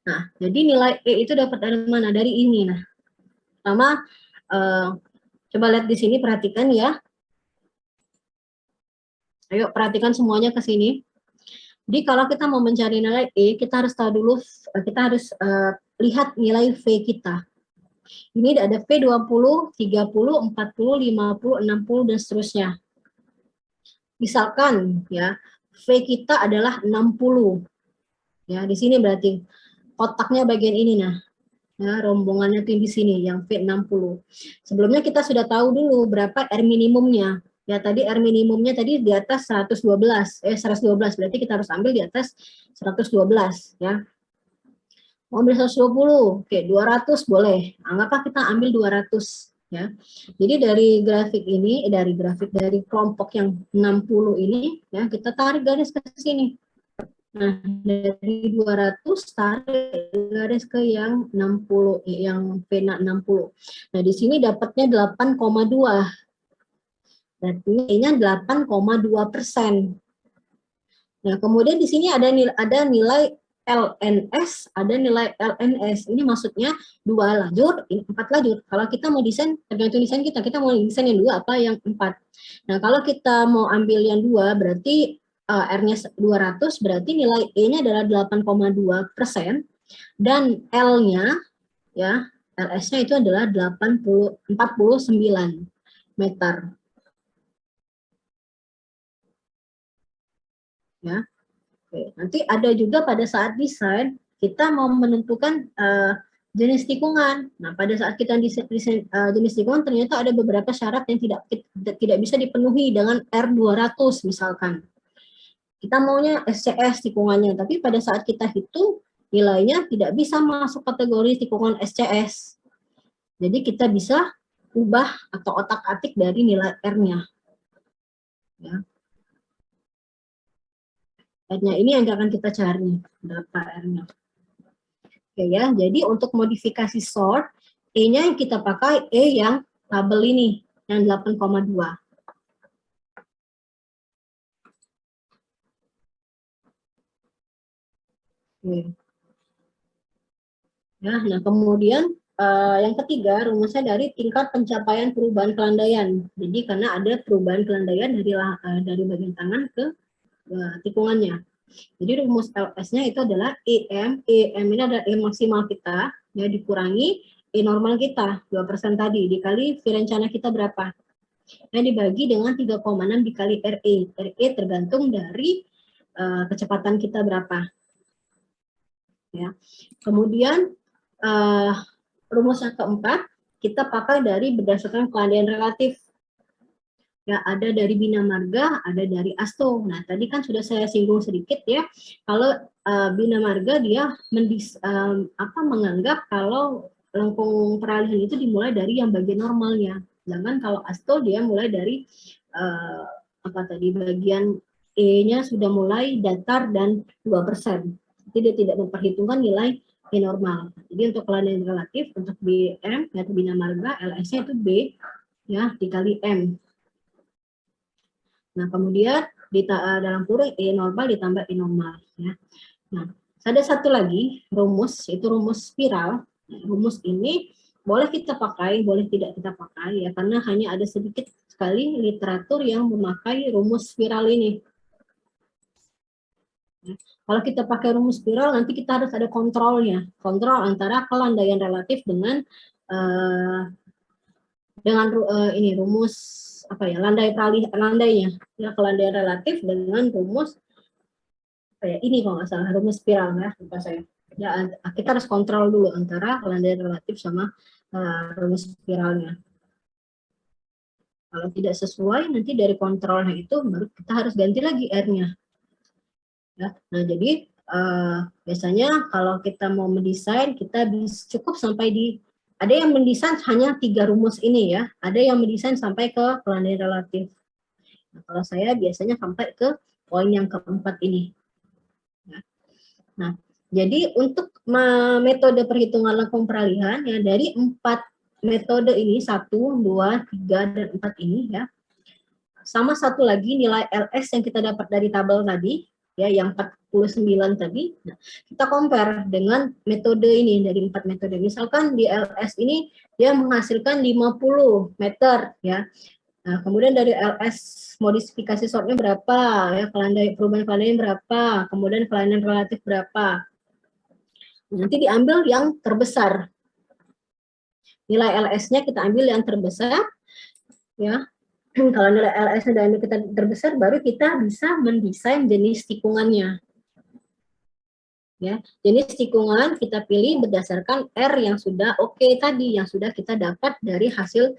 Speaker 1: Nah, jadi nilai E itu dapat dari mana? Dari ini. Nah, pertama, coba lihat di sini, perhatikan ya. Ayo perhatikan semuanya ke sini. Jadi kalau kita mau mencari nilai E, kita harus tahu dulu, kita harus lihat nilai V kita. Ini ada V20, 30, 40, 50, 60, dan seterusnya. Misalkan ya, V kita adalah 60. Ya, di sini berarti kotaknya bagian ini nah. Ya, rombongannya tuh di sini yang V60. Sebelumnya kita sudah tahu dulu berapa R minimumnya. Ya, tadi R minimumnya tadi di atas 112. 112 berarti kita harus ambil di atas 112 ya. Mau ambil 120, oke 200 boleh. Anggaplah kita ambil 200 ya. Jadi dari grafik ini dari kelompok yang 60 ini ya, kita tarik garis ke sini. Nah, dari 200 tarik garis ke yang 60, yang V60. Nah, di sini dapatnya 8,2. Berarti ini 8,2%. Nah, kemudian di sini ada nilai LNS, ada nilai LNS. Ini maksudnya 2 lajur, ini 4 lajur. Kalau kita mau desain, tergantung desain kita mau desain yang 2 apa yang 4. Nah, kalau kita mau ambil yang 2, berarti R-nya 200, berarti nilai E-nya adalah 8,2%, dan L-nya, ya, LS-nya itu adalah 49 meter. Ya. Oke. Nanti ada juga pada saat desain, kita mau menentukan jenis tikungan. Nah, pada saat kita desain jenis tikungan, ternyata ada beberapa syarat yang tidak bisa dipenuhi dengan R200 misalkan. Kita maunya SCS tikungannya, tapi pada saat kita hitung nilainya tidak bisa masuk kategori tikungan SCS. Jadi kita bisa ubah atau otak-atik dari nilai R-nya. Ya. R-nya ini yang akan kita cari, berapa R-nya. Oke ya, jadi untuk modifikasi sort, E-nya yang kita pakai E yang tabel ini, yang 8,2. Oke. Ya, nah kemudian yang ketiga, rumusnya dari tingkat pencapaian perubahan kelandaian. Jadi karena ada perubahan kelandaian dari bagian tangan ke tikungannya. Jadi rumus LS-nya itu adalah EM ini adalah E maksimal kita, ya dikurangi E normal kita, 2% tadi, dikali V rencana kita berapa. Nah, dibagi dengan 3,6 dikali RE. RE tergantung dari kecepatan kita berapa. Ya. Kemudian rumus yang keempat, kita pakai dari berdasarkan kelandaian relatif. Ya, ada dari Bina Marga, ada dari ASTO. Nah, tadi kan sudah saya singgung sedikit ya, kalau Bina Marga dia menganggap kalau lengkung peralihan itu dimulai dari yang bagian normalnya. Sedangkan kalau ASTO dia mulai dari bagian E-nya sudah mulai datar dan 2%. Jadi dia tidak memperhitungkan nilai E normal. Jadi untuk kelandaian relatif, untuk BM, yaitu Bina Marga, LS-nya itu B, ya, dikali M. Nah, kemudian dalam kurung E normal ditambah E normal. Ya. Nah, ada satu lagi rumus, itu rumus spiral. Nah, rumus ini boleh kita pakai, boleh tidak kita pakai, ya, karena hanya ada sedikit sekali literatur yang memakai rumus spiral ini. Ya. Kalau kita pakai rumus spiral, nanti kita harus ada kontrolnya, kontrol antara kelandaian relatif dengan rumus landainya, ya, kelandaian relatif dengan rumus ini kalau nggak salah rumus spiral, ya, lupa saya. Ya, kita harus kontrol dulu antara kelandaian relatif sama rumus spiralnya. Kalau tidak sesuai, nanti dari kontrolnya itu baru kita harus ganti lagi R-nya. Ya, nah jadi biasanya kalau kita mau mendesain, kita cukup sampai ada yang mendesain hanya 3 rumus ini, ya. Ada yang mendesain sampai ke kelandaian relatif. Nah, kalau saya biasanya sampai ke poin yang keempat ini. Ya. Nah, jadi untuk metode perhitungan lengkung peralihan, ya, dari 4 metode ini, 1, 2, 3, dan 4 ini, ya. Sama satu lagi nilai LS yang kita dapat dari tabel tadi, ya, yang 49 tadi. Nah, kita compare dengan metode ini dari 4 metode. Misalkan di LS ini dia menghasilkan 50 meter, ya. Nah, kemudian dari LS modifikasi sortnya berapa, ya, perubahan kelandaian berapa, kemudian kelandaian relatif berapa. Nanti diambil yang terbesar. Nilai LS-nya kita ambil yang terbesar, ya. Kalau nilai LS-nya kita terbesar, baru kita bisa mendesain jenis tikungannya. Ya, jenis tikungan kita pilih berdasarkan R yang sudah oke tadi, yang sudah kita dapat dari hasil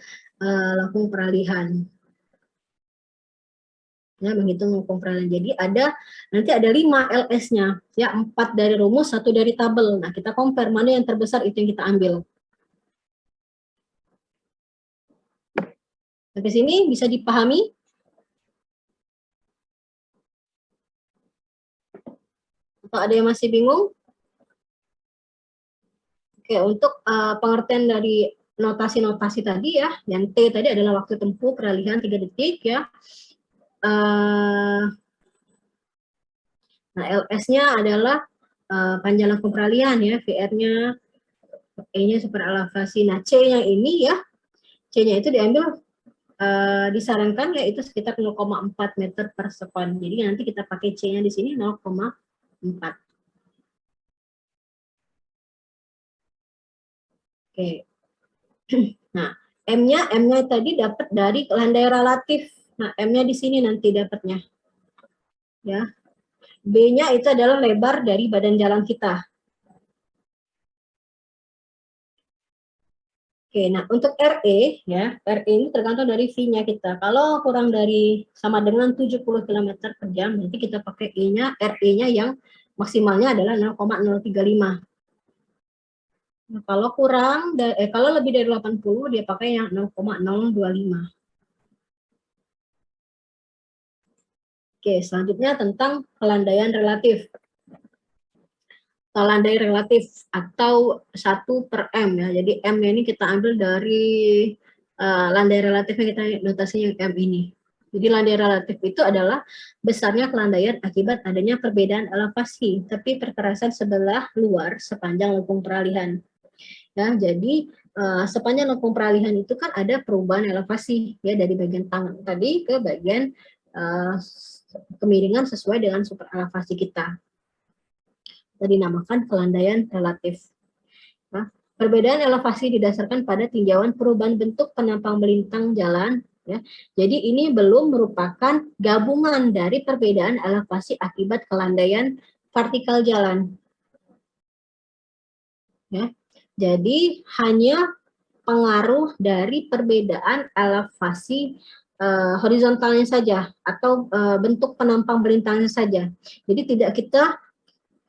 Speaker 1: lengkung peralihan. Ya, menghitung lengkung peralihan. Jadi nanti ada 5 LS-nya, ya, 4 dari rumus, 1 dari tabel. Nah, kita compare mana yang terbesar, itu yang kita ambil. Sampai sini bisa dipahami? Atau ada yang masih bingung? Oke, untuk pengertian dari notasi-notasi tadi, ya, yang T tadi adalah waktu tempuh peralihan 3 detik, ya. Nah, LS-nya adalah panjang lengkung peralihan, ya, VR-nya, E-nya super elevasi. Nah, C-nya ini, ya, C-nya itu diambil disarankan yaitu sekitar 0,4 meter per sekon. Jadi nanti kita pakai C-nya di sini 0,4. Oke. Nah, M-nya tadi dapat dari kelandaian relatif. Nah, M-nya di sini nanti dapatnya. Ya. B-nya itu adalah lebar dari badan jalan kita. Oke, nah untuk RE, ya, RE ini tergantung dari V-nya kita. Kalau kurang dari sama dengan 70 km per jam, nanti kita pakai E-nya, RE-nya yang maksimalnya adalah 0,035. Nah, kalau kalau lebih dari 80 dia pakai yang 0,025. Oke, selanjutnya tentang pelandaian relatif. Pelandaian relatif atau 1/m ya. Jadi M-nya ini kita ambil dari landai relatifnya, kita notasinya yang M ini. Jadi landai relatif itu adalah besarnya kelandaian akibat adanya perbedaan elevasi, tapi perkerasan sebelah luar sepanjang lengkung peralihan. Ya, jadi sepanjang lengkung peralihan itu kan ada perubahan elevasi ya dari bagian tangan tadi ke bagian kemiringan sesuai dengan super elevasi kita. Kita dinamakan pelandaian relatif. Nah, perbedaan elevasi didasarkan pada tinjauan perubahan bentuk penampang melintang jalan. Ya. Jadi ini belum merupakan gabungan dari perbedaan elevasi akibat kelandaian vertikal jalan. Ya. Jadi hanya pengaruh dari perbedaan elevasi horizontalnya saja atau bentuk penampang melintangnya saja. Jadi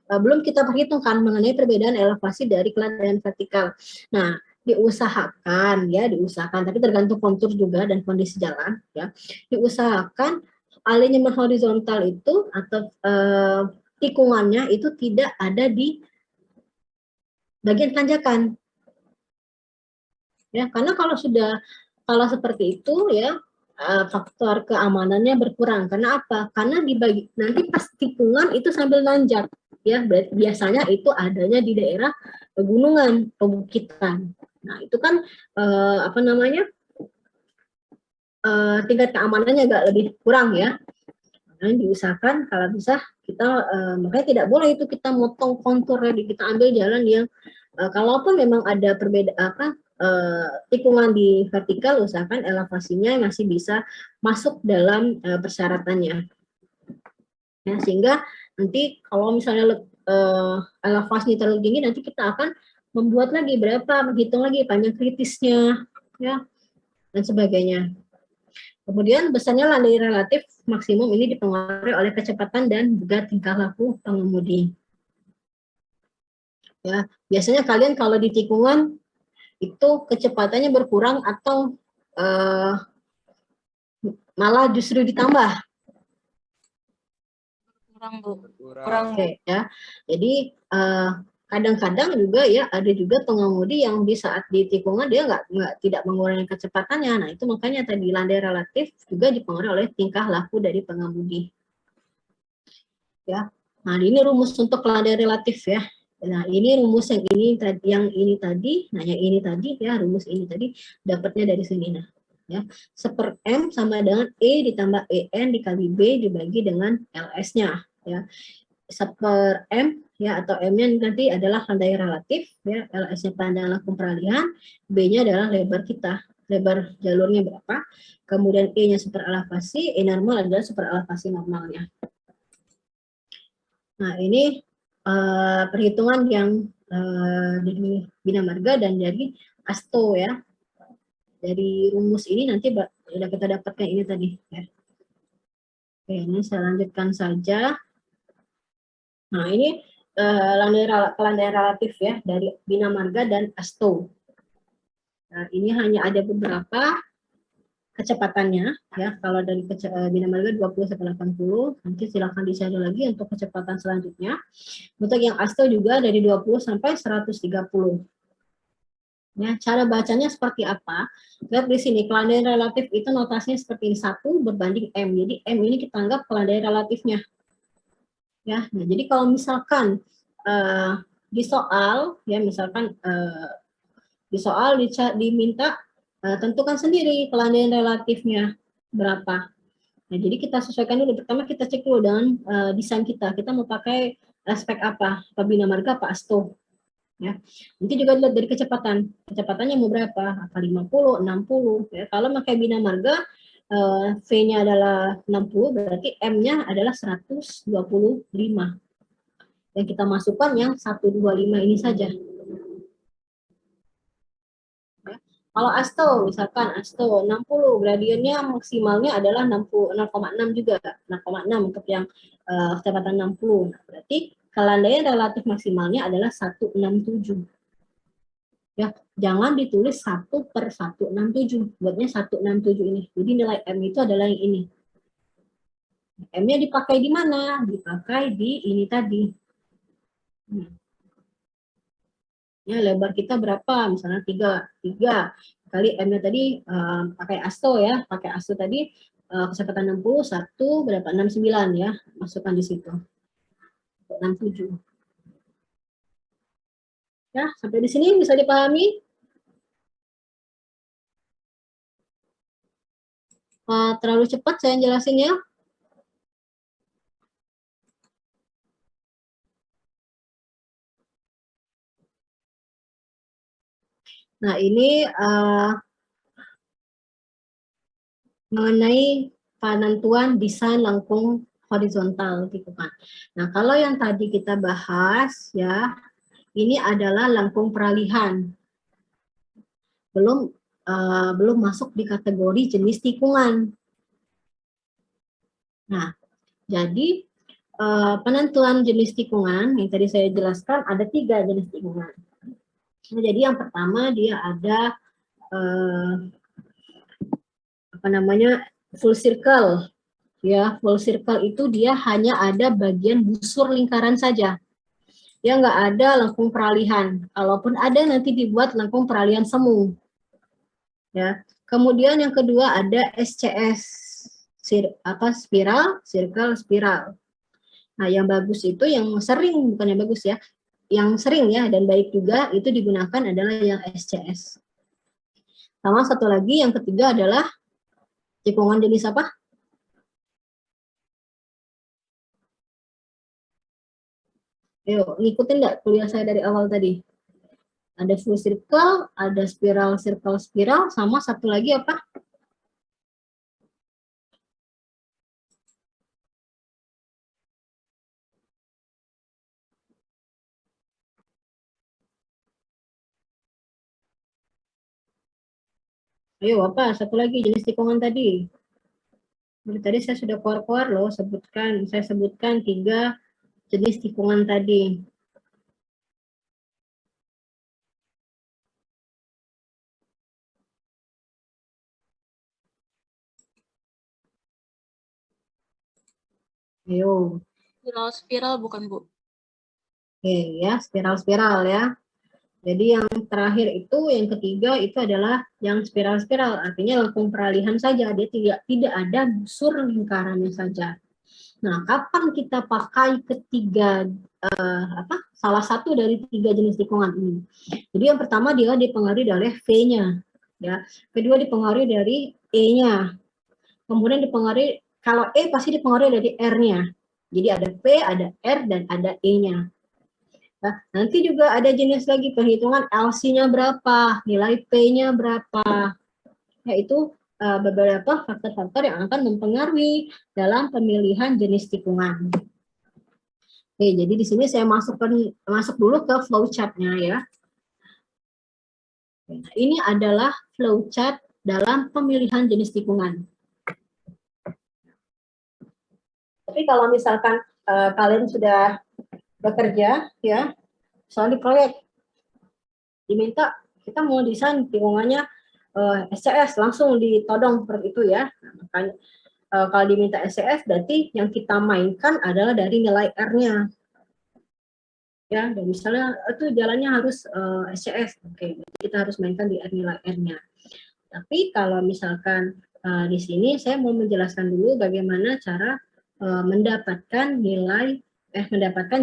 Speaker 1: belum kita perhitungkan mengenai perbedaan elevasi dari kelandaian vertikal. Nah, diusahakan, tapi tergantung kontur juga dan kondisi jalan, ya. Diusahakan alinyemen horizontal itu atau tikungannya itu tidak ada di bagian tanjakan. Ya, karena kalau seperti itu ya faktor keamanannya berkurang. Karena apa? Karena nanti pas tikungan itu sambil nanjak, ya. Biasanya itu adanya di daerah pegunungan, pebukitan. Nah, itu kan tingkat keamanannya agak lebih kurang ya. Nah, diusahakan kalau bisa kita makanya tidak boleh itu kita motong konturnya, kita ambil jalan yang kalaupun memang ada perbedaan tikungan di vertikal, usahakan elevasinya masih bisa masuk dalam persyaratannya. Ya, sehingga nanti kalau misalnya elevasinya terlalu tinggi, nanti kita akan membuat lagi menghitung lagi panjang kritisnya, ya, dan sebagainya. Kemudian besarnya landai relatif maksimum ini dipengaruhi oleh kecepatan dan juga tingkah laku pengemudi. Ya, biasanya kalian kalau di tikungan itu kecepatannya berkurang atau malah justru ditambah.
Speaker 2: Kurang, Bu.
Speaker 5: Kurang.
Speaker 1: Oke, ya. Jadi kadang-kadang juga ya ada juga pengemudi yang di saat di tikungan dia tidak mengurangi kecepatannya. Nah, itu makanya tadi landai relatif juga dipengaruhi oleh tingkah laku dari pengemudi. Ya. Nah, ini rumus untuk landai relatif ya. Nah, ini rumus yang ini tadi, ya, rumus ini tadi dapatnya dari sini. Nah, ya, 1/m sama dengan E ditambah EN dikali B dibagi dengan LS-nya, ya. 1/m ya atau M-nya nanti adalah landai relatif, ya, LS-nya panjang lengkung peralihan, B-nya adalah lebar lebar jalurnya berapa, kemudian E-nya super elevasi, E normal adalah super elevasi normalnya. Nah, ini perhitungan yang dari Bina Marga dan dari ASTO ya. Dari rumus ini nanti sudah kita dapatkan ini tadi ya. Oke, ini saya lanjutkan saja. Nah, ini pelandaian relatif ya dari Bina Marga dan ASTO. Nah, ini hanya ada beberapa kecepatannya ya. Kalau dari Bina Marga 20 sampai 80, nanti silakan dicari lagi untuk kecepatan selanjutnya. Untuk yang ASTO juga dari 20 sampai 130. Ya, cara bacanya seperti apa? Lihat di sini, pelandaian relatif itu notasinya seperti ini, 1 berbanding M. Jadi M ini kita anggap pelandaian relatifnya. Ya, nah, jadi kalau misalkan di soal, ya misalkan di soal diminta tentukan sendiri pelandaian relatifnya berapa. Nah, jadi kita sesuaikan dulu. Pertama kita cek dulu dengan desain kita. Kita mau pakai aspek apa? Bina Marga apa ASTO? Ya. Nanti juga lihat dari kecepatan. Kecepatannya mau berapa? Apa 50, 60? Ya. Kalau pakai Bina Marga, V-nya adalah 60, berarti M-nya adalah 125. Yang kita masukkan yang 125 ini saja. Kalau ASTO, misalkan ASTO 60, gradiennya maksimalnya adalah 0,6 juga, 0,6 untuk yang kecepatan 60. Nah, berarti kelandaian relatif maksimalnya adalah 167. Ya, jangan ditulis 1/167, buatnya 167 ini. Jadi nilai M itu adalah yang ini. M-nya dipakai di mana? Dipakai di ini tadi. Ya, lebar kita berapa? Misalnya 3 kali M-nya tadi pakai ASTO ya, pakai ASTO tadi kecepatan 60, 1 berapa? 69 ya, masukkan di situ. 67. Ya, sampai di sini bisa dipahami? Terlalu cepat saya jelasinnya? Nah, ini mengenai penentuan desain lengkung horizontal gitu kan. Nah, kalau yang tadi kita bahas ya, ini adalah lengkung peralihan. Belum masuk di kategori jenis tikungan. Nah, jadi penentuan jenis tikungan yang tadi saya jelaskan ada 3 jenis tikungan. Nah, jadi yang pertama dia ada full circle. Ya, full circle itu dia hanya ada bagian busur lingkaran saja. Dia nggak ada lengkung peralihan. Kalaupun ada nanti dibuat lengkung peralihan semu. Ya. Kemudian yang kedua ada SCS, spiral, circle, spiral. Nah, yang bagus itu yang sering, bukan yang bagus ya, yang sering ya dan baik juga itu digunakan adalah yang SCS. Sama satu lagi yang ketiga adalah tikungan jenis apa? Ayo, ngikutin nggak kuliah saya dari awal tadi? Ada full circle, ada spiral, circle, spiral, sama satu lagi apa? Ayo, apa? Satu lagi jenis tikungan tadi. Tadi saya sudah keluar-keluar loh, saya sebutkan 3 jenis tikungan tadi. Ayo.
Speaker 6: Spiral bukan, Bu?
Speaker 1: Oke ya, spiral-spiral ya. Jadi yang terakhir itu, yang ketiga itu adalah yang spiral-spiral, artinya lengkung peralihan saja, dia tidak ada busur lingkarannya saja. Nah, kapan kita pakai salah satu dari 3 jenis tikungan ini? Jadi yang pertama dia dipengaruhi oleh V-nya, ya. Kedua dipengaruhi dari E-nya. Kemudian dipengaruhi, kalau E pasti dipengaruhi dari R-nya. Jadi ada P, ada R, dan ada E-nya. Nah, nanti juga ada jenis lagi perhitungan LC-nya berapa, nilai P-nya berapa. Yaitu beberapa faktor-faktor yang akan mempengaruhi dalam pemilihan jenis tikungan. Oke, jadi di sini saya masuk dulu ke flowchart-nya ya. Nah, ini adalah flowchart dalam pemilihan jenis tikungan. Tapi kalau misalkan kalian sudah bekerja ya, soal di proyek diminta kita mau desain tikungannya SCS, langsung ditodong seperti itu ya. Nah, makanya kalau diminta SCS berarti yang kita mainkan adalah dari nilai R-nya. Ya, dan misalnya itu jalannya harus SCS. Oke, kita harus mainkan di nilai R-nya. Tapi kalau misalkan di sini saya mau menjelaskan dulu bagaimana cara mendapatkan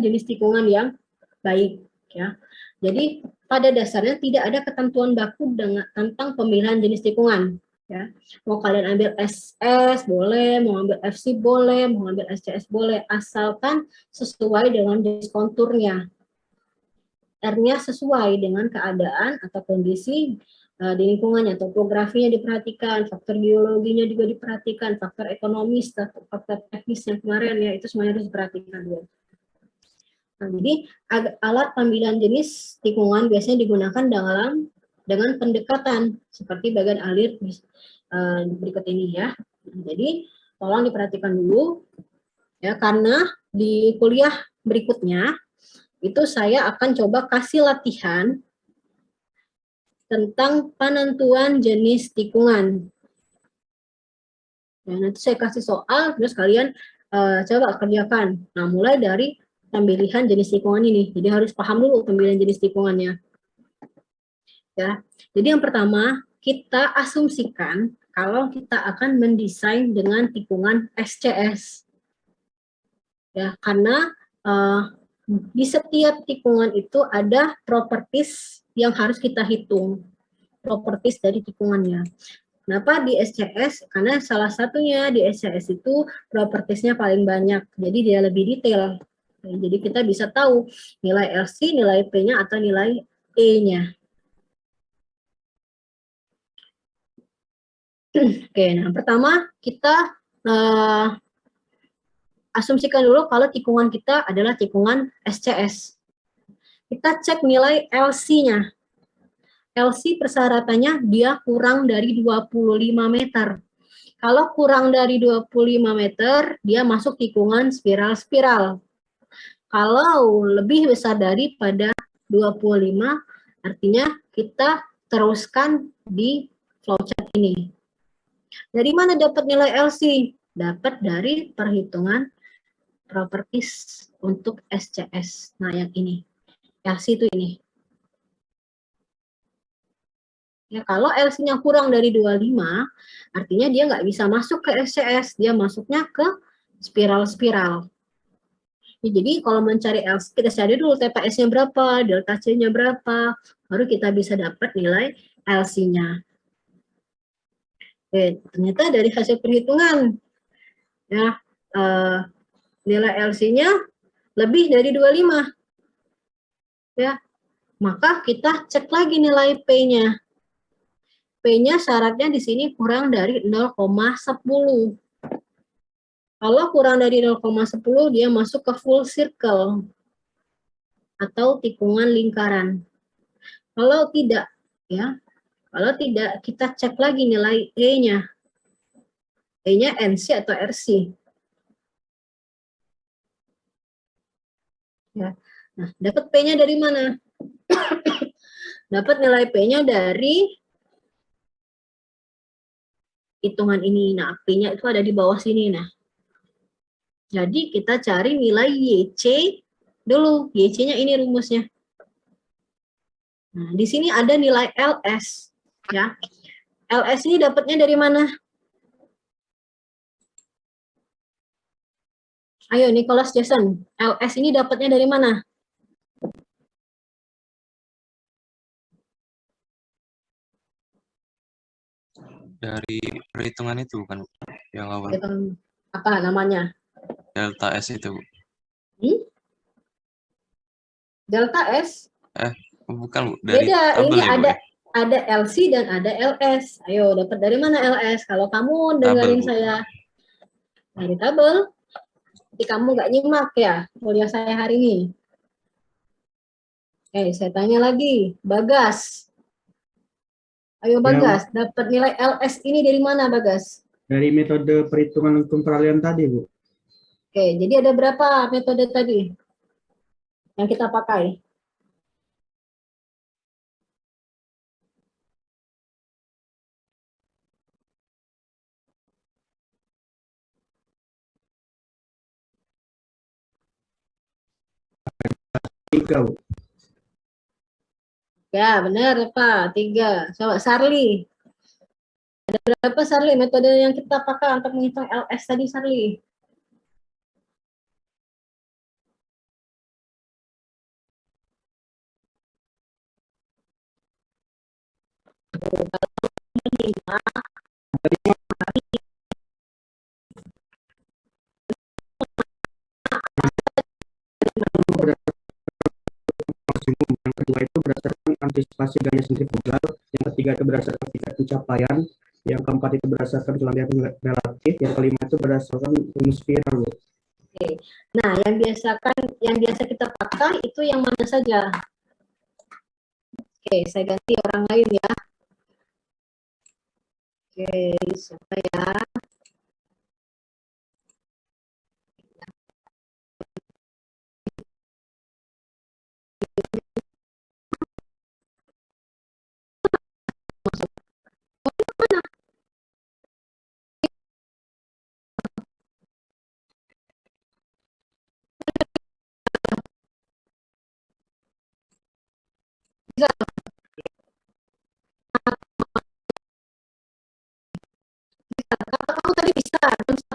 Speaker 1: jenis tikungan yang baik ya. Jadi pada dasarnya tidak ada ketentuan baku tentang pemilihan jenis tikungan ya. Mau kalian ambil SS boleh, mau ambil FC boleh, mau ambil SCS boleh, asalkan sesuai dengan jenis konturnya. R-nya sesuai dengan keadaan atau kondisi di lingkungannya, topografinya diperhatikan, faktor geologinya juga diperhatikan, faktor ekonomis, faktor teknis yang kemarin ya, itu semuanya harus diperhatikan dulu. Nah, jadi alat pemilihan jenis tikungan biasanya digunakan dengan pendekatan seperti bagian alir berikut ini ya. Nah, jadi tolong diperhatikan dulu ya, karena di kuliah berikutnya itu saya akan coba kasih latihan tentang penentuan jenis tikungan. Ya, nanti saya kasih soal, terus kalian coba kerjakan. Nah, mulai dari pemilihan jenis tikungan ini. Jadi harus paham dulu pemilihan jenis tikungannya. Ya, jadi yang pertama kita asumsikan kalau kita akan mendesain dengan tikungan SCS. Ya, karena di setiap tikungan itu ada properties yang harus kita hitung, properties dari tikungannya. Kenapa di SCS? Karena salah satunya di SCS itu propertiesnya paling banyak, jadi dia lebih detail. Jadi kita bisa tahu nilai LC, nilai P-nya atau nilai E-nya. Oke, nah pertama kita asumsikan dulu kalau tikungan kita adalah tikungan SCS. Kita cek nilai LC-nya. LC persyaratannya dia kurang dari 25 meter. Kalau kurang dari 25 meter, dia masuk tikungan spiral-spiral. Kalau lebih besar daripada 25, artinya kita teruskan di flowchart ini. Dari mana dapat nilai LC? Dapat dari perhitungan properties untuk SCS. Nah, yang ini. LC itu ini. Ya, kalau LC-nya kurang dari 25, artinya dia nggak bisa masuk ke SCS. Dia masuknya ke spiral-spiral. Ya, jadi kalau mencari LC, kita cari dulu TPS-nya berapa, delta C-nya berapa, baru kita bisa dapat nilai LC-nya. Oke, ternyata dari hasil perhitungan, ya, nilai LC-nya lebih dari 25. Ya, maka kita cek lagi nilai P-nya. P-nya syaratnya di sini kurang dari 0,10. Kalau kurang dari 0,10, dia masuk ke full circle atau tikungan lingkaran. Kalau tidak, ya, kalau tidak, kita cek lagi nilai E-nya. E-nya NC atau RC. Ya. Nah, dapat P-nya dari mana? Dapat nilai P-nya dari hitungan ini. Nah, P-nya itu ada di bawah sini. Nah, jadi kita cari nilai YC dulu. YC-nya ini rumusnya. Nah, di sini ada nilai LS. Ya. LS ini dapatnya dari mana? Ayo, Nicholas Jason. LS ini dapatnya dari mana?
Speaker 7: Dari perhitungan itu bukan, Bu? Yang awal
Speaker 1: Apa namanya?
Speaker 7: delta S itu, Bu.
Speaker 1: Delta S?
Speaker 7: Bukan, Bu. Dari
Speaker 1: Beda,
Speaker 7: tabel
Speaker 1: ini
Speaker 7: ya, Bu, ya?
Speaker 1: ada LC dan ada LS. Ayo, dapat dari mana LS? Kalau kamu dengerin
Speaker 7: Bu.
Speaker 1: saya dari tabel, jadi kamu nggak nyimak ya kuliah saya hari ini. Oke, saya tanya lagi, Bagas. Ayo Bagas, dapat nilai LS ini dari mana Bagas?
Speaker 8: Dari metode perhitungan peralihan tadi, Bu.
Speaker 1: Oke, jadi ada berapa metode tadi yang kita pakai?
Speaker 8: Tiga, Bu.
Speaker 1: Ya, benar Pak, 3. Coba Sarli. Ada berapa Sarli metode yang kita pakai untuk menghitung LS tadi Sarli?
Speaker 8: Yang kedua itu berdasarkan antisipasi gaya sentrifugal, yang ketiga itu berdasarkan tingkat pencapaian, yang keempat itu berdasarkan kelambanan relatif, yang kelima itu berdasarkan rumus spiral, Bu.
Speaker 1: Oke. Nah, yang biasa kita pakai itu yang mana saja? Oke, saya ganti orang lain ya. Oke, siapa ya?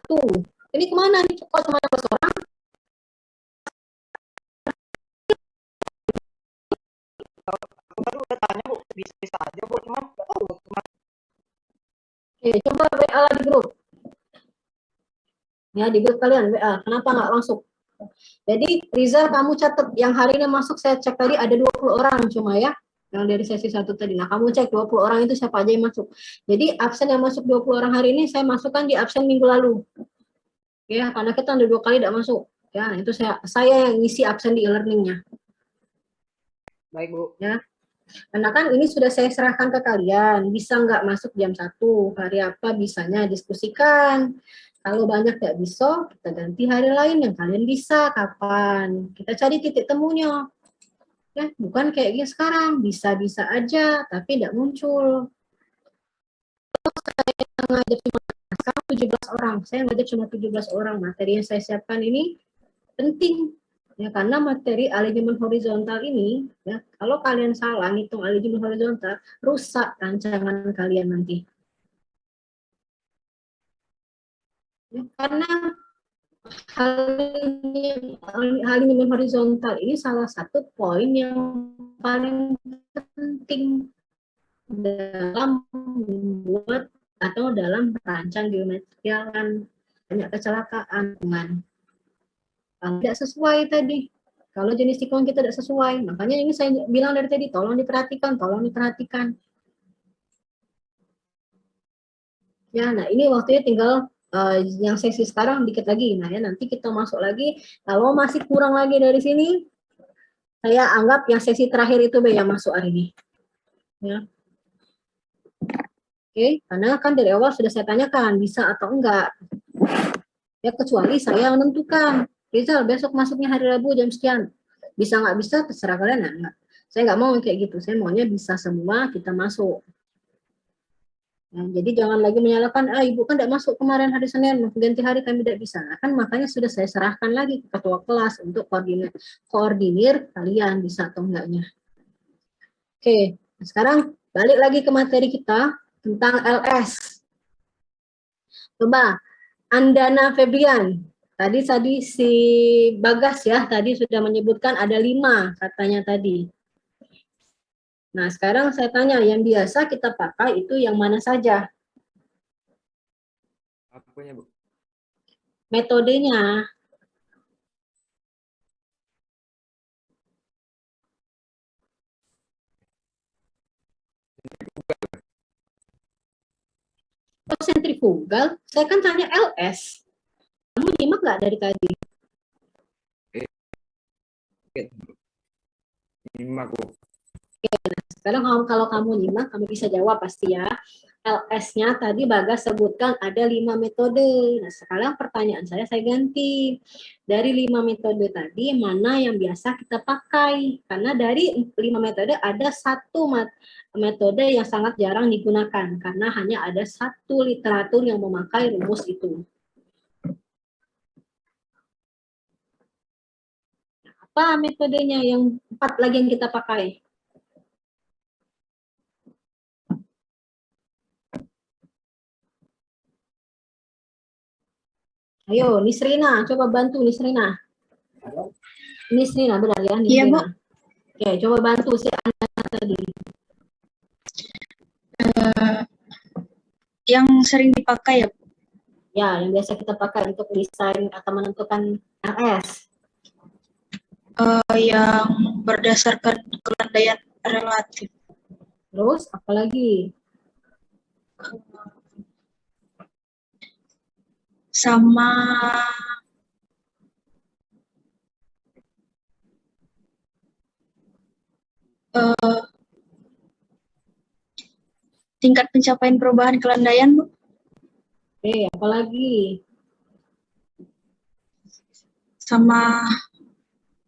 Speaker 1: satu. Ini kemana nih? Kok cuma 12 orang?
Speaker 9: Aku baru udah tanya Bu, bisa aja Bu, cuman nggak tahu Bu.
Speaker 1: Oke, coba WA lah di grup. Ya, di grup kalian WA. Kenapa nggak masuk? Jadi Rizal, kamu catat yang hari ini masuk, saya cek tadi ada 20 orang cuma ya, yang dari sesi 1 tadi. Nah, kamu cek 20 orang itu siapa aja yang masuk. Jadi absen yang masuk 20 orang hari ini saya masukkan di absen minggu lalu. Ya, karena kita udah 2 kali tidak masuk. Ya, itu saya yang ngisi absen di e-learningnya.
Speaker 9: Baik Bu.
Speaker 1: Ya. Karena kan ini sudah saya serahkan ke kalian, bisa nggak masuk jam 1, hari apa bisanya diskusikan. Kalau banyak nggak bisa, kita ganti hari lain yang kalian bisa, kapan. Kita cari titik temunya. Ya, bukan kayak gini sekarang, bisa-bisa aja, tapi tidak muncul. Saya ngajak cuma sekarang 17 orang, saya ngajak cuma 17 orang. Materi yang saya siapkan ini penting. Ya, karena materi alignment horizontal ini, ya, kalau kalian salah ngitung alignment horizontal, rusak rancangan kalian nanti. Ya, karena alignment horizontal ini salah satu poin yang paling penting dalam membuat atau dalam merancang geometri jalan. Banyak kecelakaan dengan tidak sesuai tadi. Kalau jenis tikung kita tidak sesuai, makanya ini saya bilang dari tadi, tolong diperhatikan, tolong diperhatikan. Ya, nah ini waktunya tinggal yang sesi sekarang dikit lagi. Nah ya, nanti kita masuk lagi. Kalau masih kurang lagi dari sini, saya anggap yang sesi terakhir itu yang masuk hari ini. Ya. Oke, karena kan dari awal sudah saya tanyakan bisa atau enggak. Ya, kecuali saya yang menentukan. Rizal, besok masuknya hari Rabu jam sekian. Bisa nggak bisa, terserah kalian. Nah, enggak. Saya nggak mau kayak gitu. Saya maunya bisa semua kita masuk. Nah, jadi jangan lagi menyalahkan, ibu kan tidak masuk kemarin hari Senin, ganti hari kami tidak bisa. Nah, kan makanya sudah saya serahkan lagi ke ketua kelas untuk koordinir kalian bisa atau enggaknya. Oke, sekarang balik lagi ke materi kita tentang LS. Coba, Andana Febrian. Tadi si Bagas ya, tadi sudah menyebutkan ada 5 katanya tadi. Nah, sekarang saya tanya, yang biasa kita pakai itu yang mana saja?
Speaker 5: Apanya, Bu?
Speaker 1: Metodenya. Oh, sentrifugal? Saya kan tanya LS. Kamu nyimak nggak dari tadi?
Speaker 5: Nyimak, Bu.
Speaker 1: Sekarang kalau kamu nyimak, kamu bisa jawab pasti ya. LS-nya tadi Bagas sebutkan ada 5 metode. Nah, sekarang pertanyaan saya ganti. Dari 5 metode tadi, mana yang biasa kita pakai? Karena dari 5 metode ada 1 metode yang sangat jarang digunakan. Karena hanya ada 1 literatur yang memakai rumus itu. Apa metodenya yang 4 lagi yang kita pakai? Ayo, Nisrina, coba bantu Nisrina. Nisrina, benar ya? Nisrina.
Speaker 6: Iya, Bu.
Speaker 1: Oke, coba bantu si Anda tadi.
Speaker 6: Yang sering dipakai ya, Bu?
Speaker 1: Ya, yang biasa kita pakai untuk desain atau menentukan RS.
Speaker 6: Yang berdasarkan kelandaian relatif.
Speaker 1: Terus, apa lagi?
Speaker 6: Sama tingkat pencapaian perubahan kelandaian, Bu.
Speaker 1: Oke, apa lagi?
Speaker 6: Sama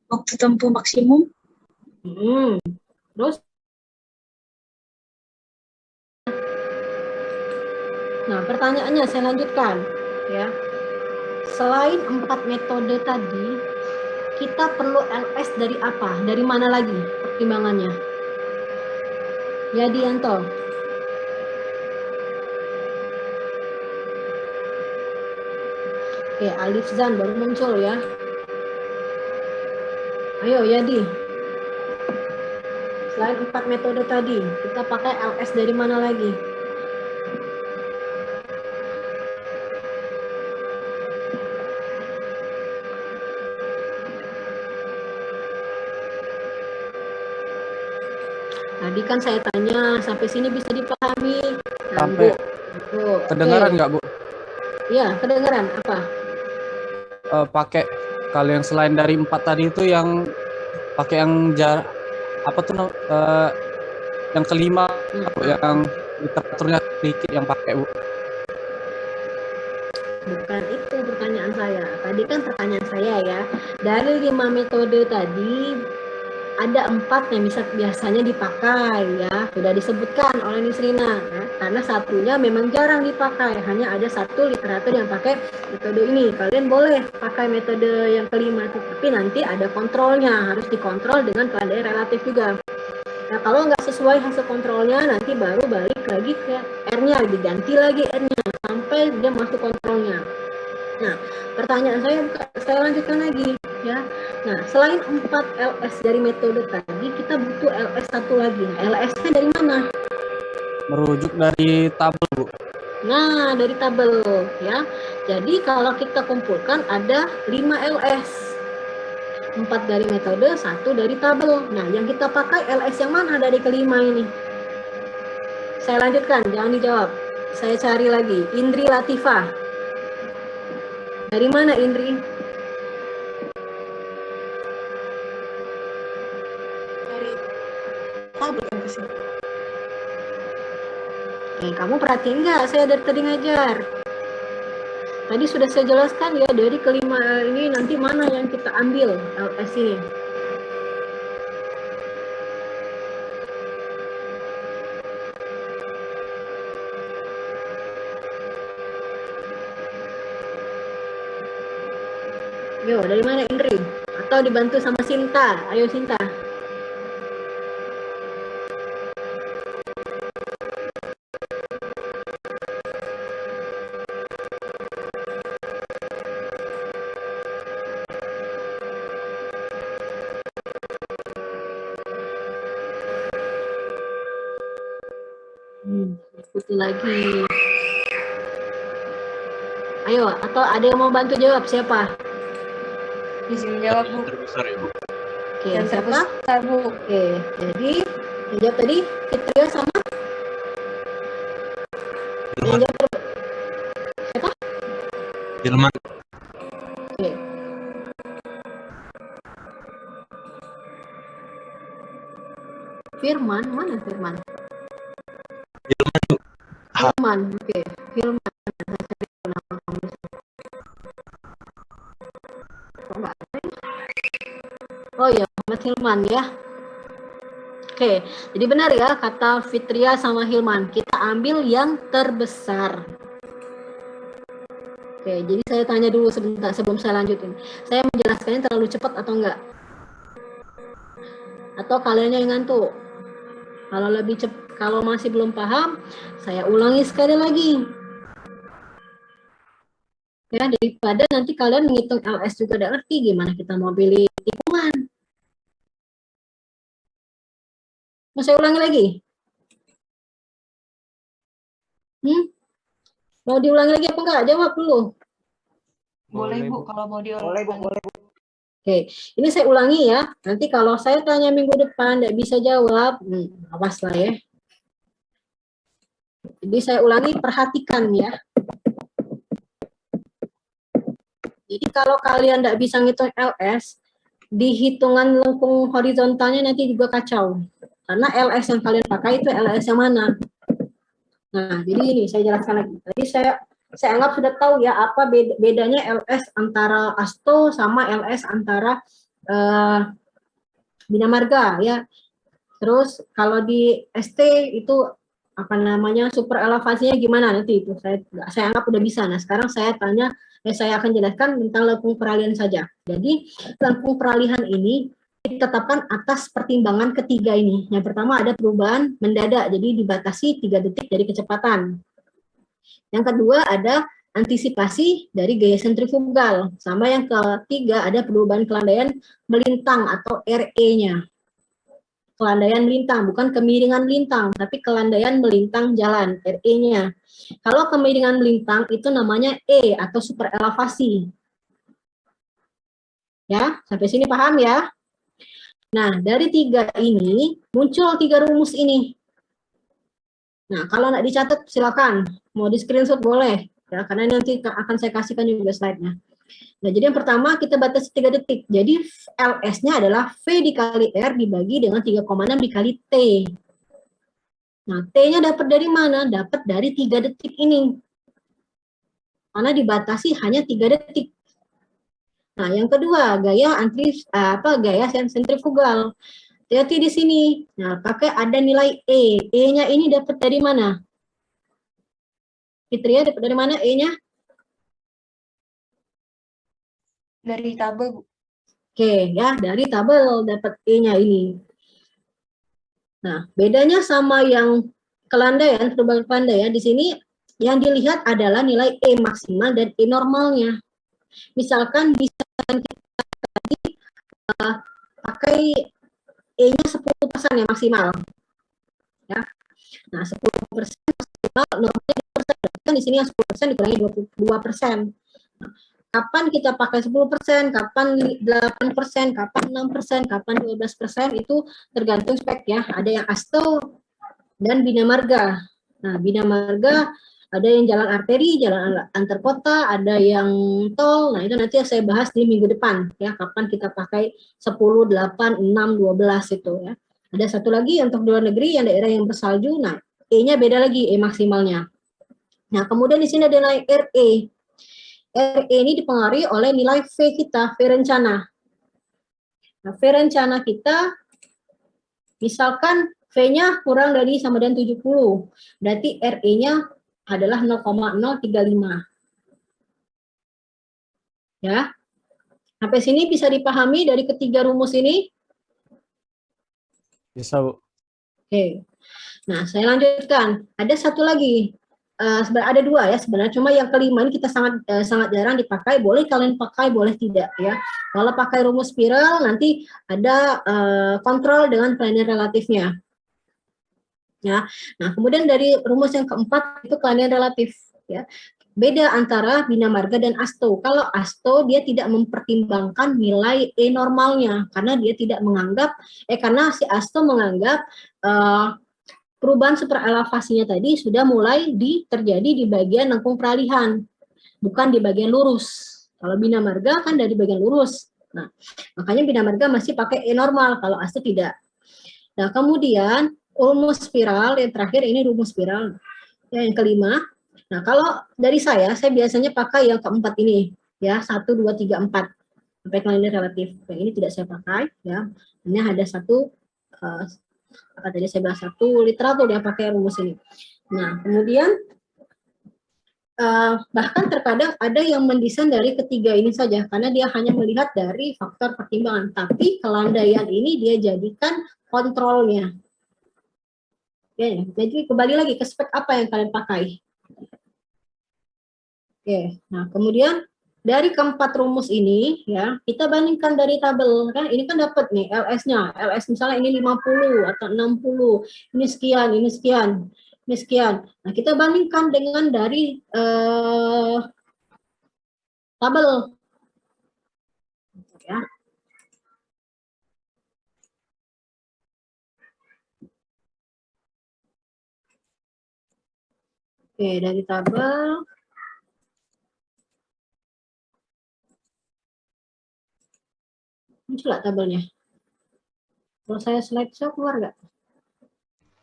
Speaker 6: waktu tempuh maksimum.
Speaker 1: Terus? Nah, pertanyaannya saya lanjutkan. Ya. Selain 4 metode tadi, kita perlu LS dari apa? Dari mana lagi pertimbangannya? Ya, Dianto. Oke, Alif Zan baru muncul ya. Ayo Yadi. Selain 4 metode tadi, kita pakai LS dari mana lagi? Tadi kan saya tanya, sampai sini bisa dipahami?
Speaker 10: Sampai
Speaker 1: Bu.
Speaker 10: kedengaran nggak, Bu?
Speaker 1: Iya, kedengaran. Apa?
Speaker 10: Pakai kalau yang selain dari 4 tadi itu yang pakai yang apa tuh yang kelima yang literaturnya sedikit yang pakai, Bu.
Speaker 1: Bukan itu pertanyaan saya. Tadi kan pertanyaan saya ya. Dari 5 metode tadi ada 4 yang biasanya dipakai ya. Sudah disebutkan oleh Nisrina ya. Karena satunya memang jarang dipakai. Hanya ada 1 literatur yang pakai metode ini. Kalian boleh pakai metode yang kelima itu. Tapi nanti ada kontrolnya. Harus dikontrol dengan keadaan relatif juga. Nah, kalau nggak sesuai hasil kontrolnya, nanti baru balik lagi ke R-nya, diganti lagi R-nya, sampai dia masuk kontrolnya. Nah, pertanyaan saya lanjutkan lagi, ya. Nah, selain 4 LS dari metode tadi, kita butuh LS satu lagi. Nah, LS-nya dari mana?
Speaker 10: Merujuk dari tabel, Bu.
Speaker 1: Nah, dari tabel, ya. Jadi, kalau kita kumpulkan ada 5 LS. 4 dari metode, 1 dari tabel. Nah, yang kita pakai LS yang mana dari kelima ini? Saya lanjutkan, jangan dijawab. Saya cari lagi. Indri Latifah. Dari mana Indri?
Speaker 2: Dari tabel kan sih.
Speaker 1: Kamu perhatiin nggak? Saya dari tadi ngajar. Tadi sudah saya jelaskan ya, dari kelima ini nanti mana yang kita ambil LS ini. Yo, dari mana Indri? Atau dibantu sama Sinta? Ayo Sinta. Ikuti lagi. Ayo, atau ada yang mau bantu jawab siapa?
Speaker 2: Izin jawab, Bu.
Speaker 7: Terbesar ya, Bu.
Speaker 1: Oke,
Speaker 2: Yang
Speaker 1: siapa?
Speaker 2: terbesar, Bu.
Speaker 1: Oke, jadi yang jawab tadi Fitria sama yang
Speaker 7: Hilman.
Speaker 1: jawab siapa?
Speaker 7: Hilman.
Speaker 1: Oke. Firman, mana Firman?
Speaker 7: Hilman, Bu.
Speaker 1: Firman, oke. Firman. Nama kamu. Kok nggak ada ya? Oh ya, Muhammad Hilman ya. Oke, jadi benar ya kata Fitria sama Hilman. Kita ambil yang terbesar. Oke, jadi saya tanya dulu sebentar sebelum saya lanjutin. Saya menjelaskannya terlalu cepat atau enggak? Atau kalian yang ngantuk? Kalau lebih cepat, kalau masih belum paham, saya ulangi sekali lagi. Ya, daripada nanti kalian menghitung LS juga tidak ngerti gimana kita mau pilih tikungan. Mau saya ulangi lagi? Mau diulangi lagi apa enggak? Jawab dulu.
Speaker 2: Boleh, Bu, kalau mau diulangi.
Speaker 9: Boleh, Bu.
Speaker 1: Oke, ini saya ulangi ya. Nanti kalau saya tanya minggu depan tidak bisa jawab, awas lah ya. Jadi saya ulangi, perhatikan ya. Jadi kalau kalian tidak bisa ngitung LS, di hitungan lengkung horizontalnya nanti juga kacau. Karena LS yang kalian pakai itu LS yang mana? Nah, jadi ini saya jelaskan lagi. Tadi saya anggap sudah tahu ya apa bedanya LS antara Asto sama LS antara Bina Marga ya. Terus kalau di ST itu apa namanya super elevasinya gimana nanti itu saya anggap udah bisa. Nah sekarang saya tanya, saya akan jelaskan tentang lengkung peralihan saja. Jadi lengkung peralihan ini ditetapkan atas pertimbangan ketiga ini. Yang pertama ada perubahan mendadak, jadi dibatasi 3 detik dari kecepatan. Yang kedua ada antisipasi dari gaya sentrifugal. Sama yang ketiga ada perubahan kelandaian melintang atau RE-nya. Kelandaian melintang, bukan kemiringan melintang, tapi kelandaian melintang jalan, RE-nya. Kalau kemiringan melintang itu namanya E atau super elevasi. Ya, sampai sini paham ya? Nah, dari 3 ini muncul 3 rumus ini. Nah, kalau nggak dicatat silakan, mau di screenshot boleh, ya, karena nanti akan saya kasihkan juga slide-nya. Nah, jadi yang pertama kita batasi 3 detik. Jadi LS-nya adalah V dikali R dibagi dengan 3,6 dikali T. Nah, T-nya dapat dari mana? Dapat dari 3 detik ini. Karena dibatasi hanya 3 detik. Nah, yang kedua, gaya gaya sentrifugal. Hati-hati di sini. Nah, pakai ada nilai E. E-nya ini dapat dari mana? Fitria dapat dari mana E-nya?
Speaker 2: Dari tabel, Bu.
Speaker 1: Oke, ya, dari tabel dapat E-nya ini. Nah, bedanya sama yang kelandaian, perubahan kelandaian, di sini yang dilihat adalah nilai E maksimal dan E normalnya. Misalkan bisa kita tadi pakai E-nya 10% ya maksimal. Ya. Nah, 10% maksimal, normalnya 10%. Kan di sini yang 10% dikurangi 22%. Nah, kapan kita pakai 10%, kapan 8%, kapan 6%, kapan 12%, itu tergantung spek ya. Ada yang ASTO dan Bina Marga. Nah, Bina Marga ada yang jalan arteri, jalan antar kota, ada yang tol. Nah, itu nanti saya bahas di minggu depan ya, kapan kita pakai 10, 8, 6, 12 itu ya. Ada satu lagi untuk luar negeri yang daerah yang bersalju. Nah, E-nya beda lagi, E maksimalnya. Nah, kemudian di sini ada nilai RE. RE ini dipengaruhi oleh nilai V kita, V rencana. Nah, V rencana kita, misalkan V-nya kurang dari sama dengan 70, berarti RE-nya adalah 0,035. Ya, sampai sini bisa dipahami dari ketiga rumus ini?
Speaker 10: Bisa, Bu.
Speaker 1: Oke. Nah, saya lanjutkan. Ada satu lagi. Ada 2 ya sebenarnya, cuma yang kelima ini kita sangat jarang dipakai. Boleh kalian pakai, boleh tidak ya. Kalau pakai rumus spiral nanti ada kontrol dengan kelandaian relatifnya. Ya. Nah, kemudian dari rumus yang keempat itu kelandaian relatif ya. Beda antara Bina Marga dan ASTO. Kalau ASTO dia tidak mempertimbangkan nilai E normalnya karena dia tidak menganggap karena si ASTO menganggap perubahan super elevasinya tadi sudah mulai terjadi di bagian lengkung peralihan, bukan di bagian lurus. Kalau Bina Marga kan dari bagian lurus. Nah, makanya Bina Marga masih pakai E normal, kalau ASTO tidak. Nah, kemudian rumus spiral, yang terakhir ini rumus spiral. Ya, yang kelima. Nah, kalau dari saya biasanya pakai yang keempat ini, ya, 1, 2, 3, 4. Sampai kelandaian relatif. Yang ini tidak saya pakai, ya. Hanya ada satu apa tadi saya bilang, satu literatur yang pakai rumus ini. Nah, kemudian bahkan terkadang ada yang mendesain dari ketiga ini saja karena dia hanya melihat dari faktor pertimbangan, tapi kelandaian ini dia jadikan kontrolnya. Ya, jadi kembali lagi ke spek apa yang kalian pakai. Oke, nah kemudian dari keempat rumus ini ya, kita bandingkan dari tabel kan, ini kan dapat nih LS-nya. LS misalnya ini 50 atau 60, ini sekian, ini sekian, ini sekian. Nah, kita bandingkan dengan dari tabel. Ya. Oke, dari tabel. Muncul nggak tabelnya? Kalau saya slideshow keluar nggak?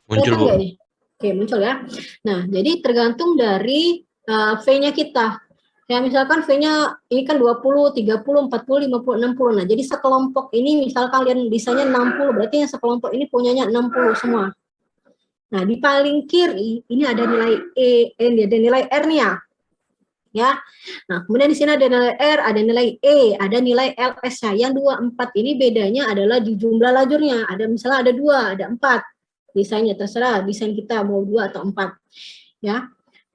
Speaker 7: Muncul, Bu.
Speaker 1: Nggak nih? Oke, muncul ya. Nah, jadi tergantung dari V-nya kita. Ya, misalkan V-nya ini kan 20, 30, 40, 50, 60. Nah, jadi sekelompok ini misal kalian desainnya 60, berarti yang sekelompok ini punyanya 60 semua. Nah, di paling kiri ini ada nilai ada nilai R-nya. Ya. Nah, kemudian di sini ada nilai R, ada nilai E, ada nilai LS-nya. Yang 24 ini bedanya adalah di jumlah lajurnya. Ada misalnya ada 2, ada 4. Desainnya terserah, desain kita mau 2 atau 4. Ya.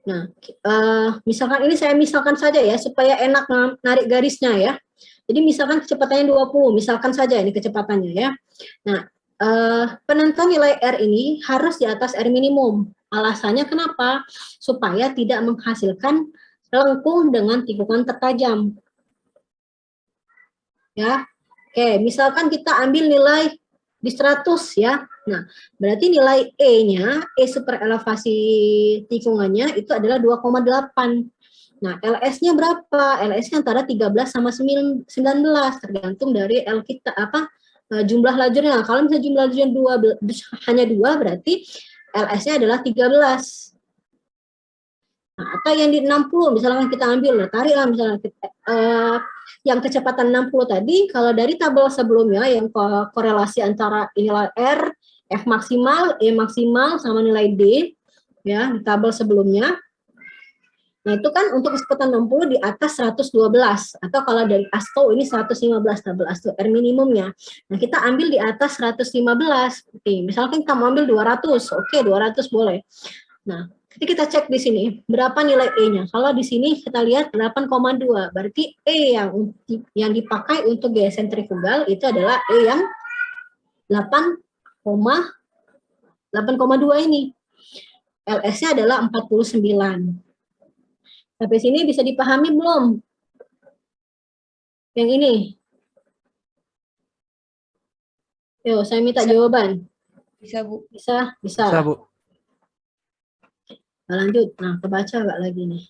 Speaker 1: Nah, misalkan ini saya misalkan saja ya, supaya enak narik garisnya ya. Jadi misalkan kecepatannya 20, misalkan saja ini kecepatannya ya. Nah, penentuan nilai R ini harus di atas R minimum. Alasannya kenapa? Supaya tidak menghasilkan lengkung dengan tikungan tertajam. Ya, oke, misalkan kita ambil nilai di 100 ya. Nah, berarti nilai E-nya, E super elevasi tikungannya itu adalah 2,8. Nah, LS-nya berapa? LS-nya antara 13 sama 19, tergantung dari L kita jumlah lajurnya. Kalau misalnya jumlah lajurnya hanya 2, berarti LS-nya adalah 13. Nah, atau yang di 60, misalkan kita ambil, tariklah misalnya yang kecepatan 60 tadi, kalau dari tabel sebelumnya yang korelasi antara nilai R, F maksimal, E maksimal, sama nilai D, ya, di tabel sebelumnya. Nah, itu kan untuk kecepatan 60 di atas 112, atau kalau dari ASTO ini 115, tabel ASTO R minimumnya. Nah, kita ambil di atas 115. Oke, misalkan kita mau ambil 200, oke, 200 boleh. Nah, jadi kita cek di sini, berapa nilai E-nya. Kalau di sini kita lihat 8,2, berarti E yang dipakai untuk gaya sentrifugal itu adalah E yang 8,2 ini. LS-nya adalah 49. Sampai sini bisa dipahami belum? Yang ini. Yo, saya minta jawaban.
Speaker 2: Bisa, Bu.
Speaker 1: Bisa?
Speaker 10: Bisa, Bu.
Speaker 1: Nah, lanjut. Nah, kebaca nggak lagi nih?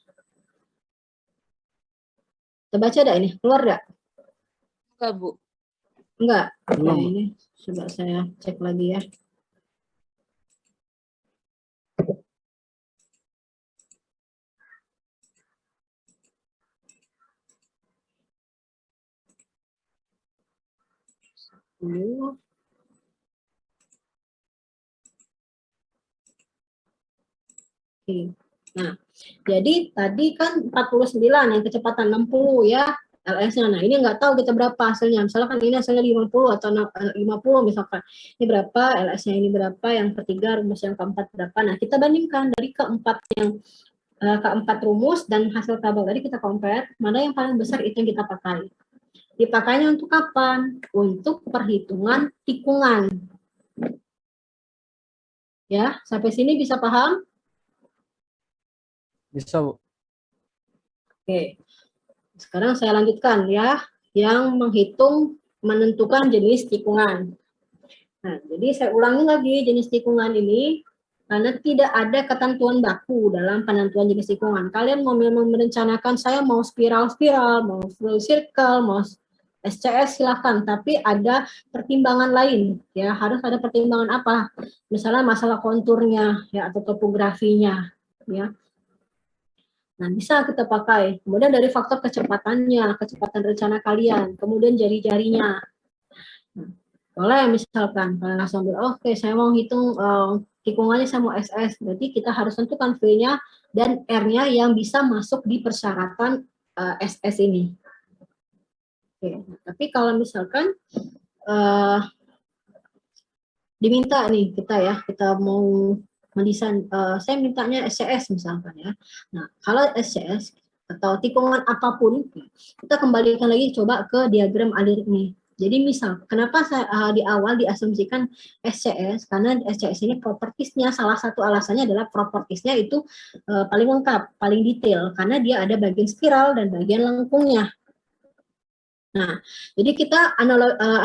Speaker 1: Kebaca nggak ini? Keluar nggak?
Speaker 2: Enggak, Bu.
Speaker 1: Enggak.
Speaker 10: Belum.
Speaker 1: Nah, ini coba saya cek lagi ya. Oke. Nah, jadi tadi kan 49 yang kecepatan 60 ya LS-nya. Nah, ini nggak tahu kita berapa hasilnya. Misalkan ini hasilnya 50 atau 50 misalkan. Ini berapa, LS-nya ini berapa, yang ketiga rumus yang keempat berapa. Nah, kita bandingkan dari keempat rumus dan hasil tabel tadi kita compare, mana yang paling besar itu yang kita pakai. Dipakainya untuk kapan? Untuk perhitungan tikungan. Ya, sampai sini bisa paham?
Speaker 10: Bisa, Bu.
Speaker 1: Oke, sekarang saya lanjutkan ya, yang menentukan jenis tikungan. Nah, jadi saya ulangi lagi jenis tikungan ini, karena tidak ada ketentuan baku dalam penentuan jenis tikungan. Kalian mau merencanakan saya mau spiral-spiral, mau full circle, mau SCS silahkan, tapi ada pertimbangan lain ya, harus ada pertimbangan apa? Misalnya masalah konturnya ya atau topografinya ya. Nah, bisa kita pakai. Kemudian dari faktor kecepatannya, kecepatan rencana kalian, kemudian jari-jarinya. Nah, boleh misalkan kalian langsung bilang, oke, saya mau hitung tikungannya, saya mau SS. Berarti kita harus tentukan V-nya dan R-nya yang bisa masuk di persyaratan SS ini. Oke, tapi kalau misalkan diminta nih kita mau mendesain, saya mintanya SCS misalkan ya. Nah, kalau SCS atau tikungan apapun, kita kembalikan lagi coba ke diagram alir ini. Jadi misal, kenapa saya di awal diasumsikan SCS? Karena SCS ini propertisnya, salah satu alasannya adalah propertisnya itu paling lengkap, paling detail, karena dia ada bagian spiral dan bagian lengkungnya. Nah, jadi kita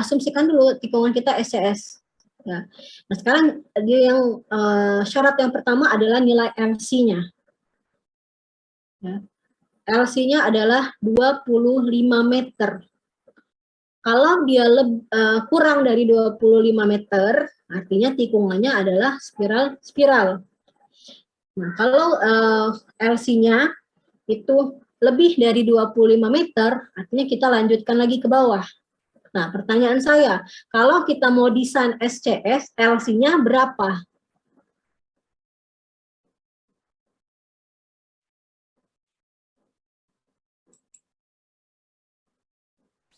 Speaker 1: asumsikan dulu tikungan kita SCS. Ya. Nah, sekarang dia yang syarat yang pertama adalah nilai LC-nya. Ya. LC-nya adalah 25 meter. Kalau dia kurang dari 25 meter, artinya tikungannya adalah spiral. Nah, kalau LC-nya itu lebih dari 25 meter, artinya kita lanjutkan lagi ke bawah. Nah, pertanyaan saya, kalau kita mau desain SCS, LC-nya berapa?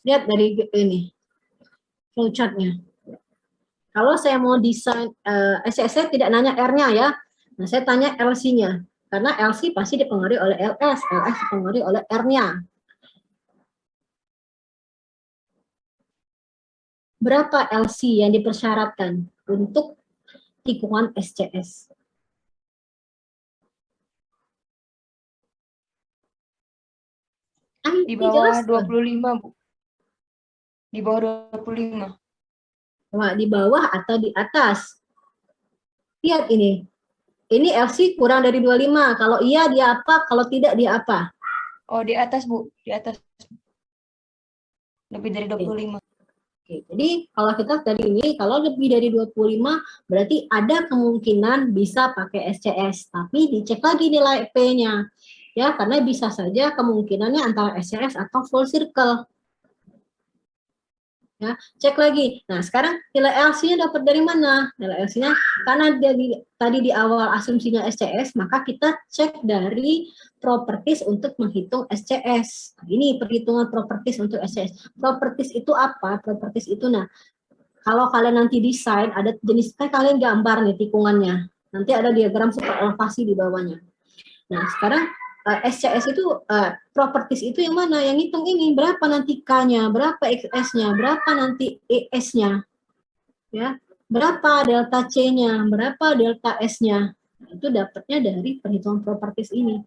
Speaker 1: Lihat dari ini, flowchart-nya. Kalau saya mau desain, SCS saya tidak nanya R-nya ya, nah saya tanya LC-nya. Karena LC pasti dipengaruhi oleh LS dipengaruhi oleh R-nya. Berapa LC yang dipersyaratkan untuk tikungan SCS?
Speaker 2: Di bawah 25, Bu. Di bawah 25.
Speaker 1: Di bawah atau di atas? Lihat ini. Ini LC kurang dari 25. Kalau iya dia apa? Kalau tidak dia apa?
Speaker 2: Oh, di atas, Bu. Di atas. Lebih dari 25.
Speaker 1: Oke, jadi kalau kita tadi ini, kalau lebih dari 25, berarti ada kemungkinan bisa pakai SCS. Tapi dicek lagi nilai P-nya. Ya, karena bisa saja kemungkinannya antara SCS atau full circle. Ya, cek lagi. Nah, sekarang nilai LC-nya dapat dari mana? Nilai LC-nya karena dia tadi di awal asumsinya SCS, maka kita cek dari properties untuk menghitung SCS. Nah, ini perhitungan properties untuk SCS. Properties itu apa? Properties itu, nah, kalau kalian nanti desain, ada jenis, kan kalian gambar nih tikungannya. Nanti ada diagram super elevasi di bawahnya. Nah, sekarang SCS itu, properties itu yang mana? Yang hitung ini, berapa nanti K-nya, berapa XS-nya, berapa nanti ES-nya, ya, berapa delta C-nya, berapa delta S-nya. Nah, itu dapatnya dari perhitungan properties ini.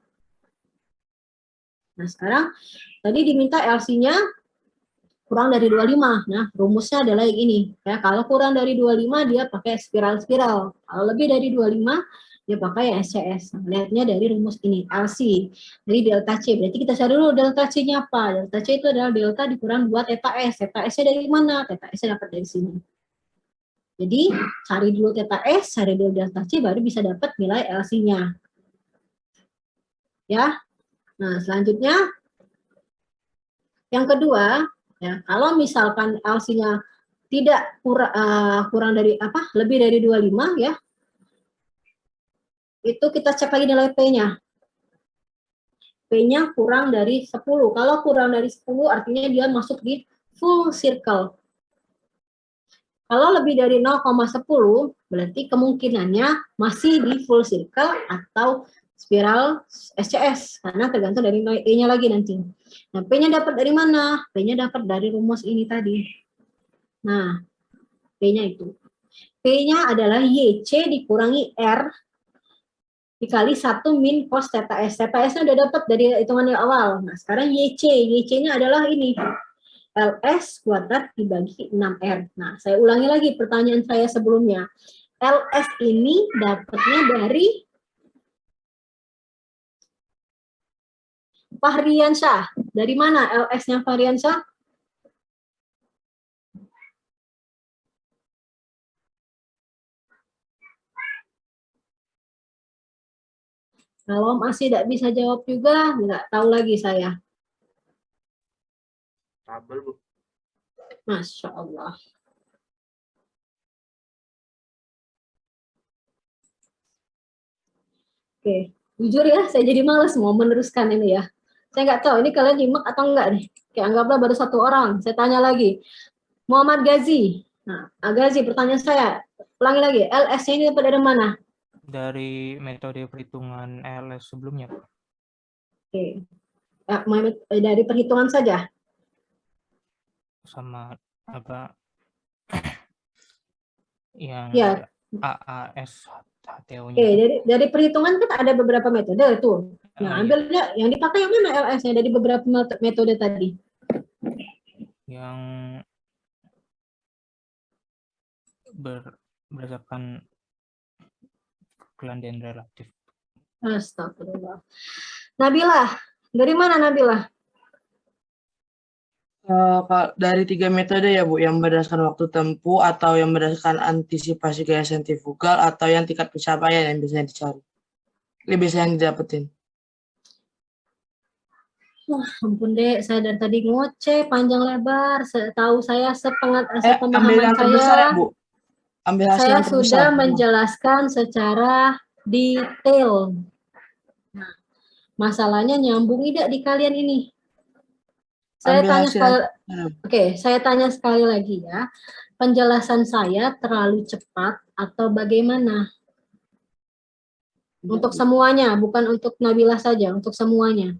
Speaker 1: Nah, sekarang tadi diminta LC-nya kurang dari 25. Nah, rumusnya adalah yang ini. Ya, kalau kurang dari 25 dia pakai spiral-spiral. Kalau lebih dari 25 dia pakai SCS. Nah, lihatnya dari rumus ini, LC. Dari delta C. Berarti kita cari dulu delta C-nya apa. Delta C itu adalah delta dikurang 2 theta S. Theta S-nya dari mana? Theta S-nya dapat dari sini. Jadi, cari dulu theta S, cari dulu delta C, baru bisa dapat nilai LC-nya. Ya. Nah, selanjutnya, yang kedua, ya, kalau misalkan LC-nya tidak kurang dari lebih dari 25 ya, itu kita cek lagi nilai P-nya. P-nya kurang dari 10. Kalau kurang dari 10 artinya dia masuk di full circle. Kalau lebih dari 0,10 berarti kemungkinannya masih di full circle atau spiral SCS karena tergantung dari nilai E-nya lagi nanti. Nah, P-nya dapat dari mana? P-nya dapat dari rumus ini tadi. Nah, P-nya itu. P-nya adalah YC dikurangi R dikali 1 min cos theta S. Theta S-nya udah dapat dari hitungan yang awal. Nah, sekarang YC. YC-nya adalah ini. LS kuadrat dibagi 6R. Nah, saya ulangi lagi pertanyaan saya sebelumnya. LS ini dapatnya dari Fahriansyah. Dari mana LS-nya Fahriansyah? Kalau masih tidak bisa jawab juga, nggak tahu lagi saya.
Speaker 9: Tabel, Bu.
Speaker 1: Masya Allah. Oke, jujur ya, saya jadi males mau meneruskan ini ya. Saya nggak tahu, ini kalian nyimak atau enggak nih. Kayak anggaplah baru 1 orang, saya tanya lagi. Muhammad Ghazi. Nah, Ghazi, pertanyaan saya, ulangi lagi, LS-nya ini dapat dari mana?
Speaker 11: Dari metode perhitungan LS sebelumnya, Pak.
Speaker 1: Oke. Dari perhitungan saja?
Speaker 11: Sama apa yang
Speaker 1: Ya.
Speaker 11: AAS HTO-nya.
Speaker 1: Oke, dari perhitungan kan ada beberapa metode itu. Nah, ambilnya yang dipakai yang mana LS-nya dari beberapa metode tadi?
Speaker 11: Yang berdasarkan kelandaian relatif.
Speaker 1: Astagfirullah. Nabilah, dari mana Nabilah?
Speaker 12: Dari 3 metode ya Bu, yang berdasarkan waktu tempuh atau yang berdasarkan antisipasi gaya sentrifugal atau yang tingkat pencapaian yang biasanya dicari. Ini biasanya yang didapetin.
Speaker 1: Wah, ampun Dek, saya dari tadi ngoceh panjang lebar. Tahu saya
Speaker 12: Ambil
Speaker 1: sepemahaman
Speaker 12: yang terbesar ya
Speaker 1: saya.
Speaker 12: Bu. Ambil hasil
Speaker 1: Saya
Speaker 12: yang terbesar.
Speaker 1: sudah menjelaskan secara detail. Nah, masalahnya nyambung tidak di kalian ini. Saya
Speaker 12: Ambil
Speaker 1: tanya
Speaker 12: hasil
Speaker 1: sekali,
Speaker 12: yang
Speaker 1: oke, saya tanya sekali lagi ya. Penjelasan saya terlalu cepat atau bagaimana? Untuk semuanya, bukan untuk Nabila saja, untuk semuanya.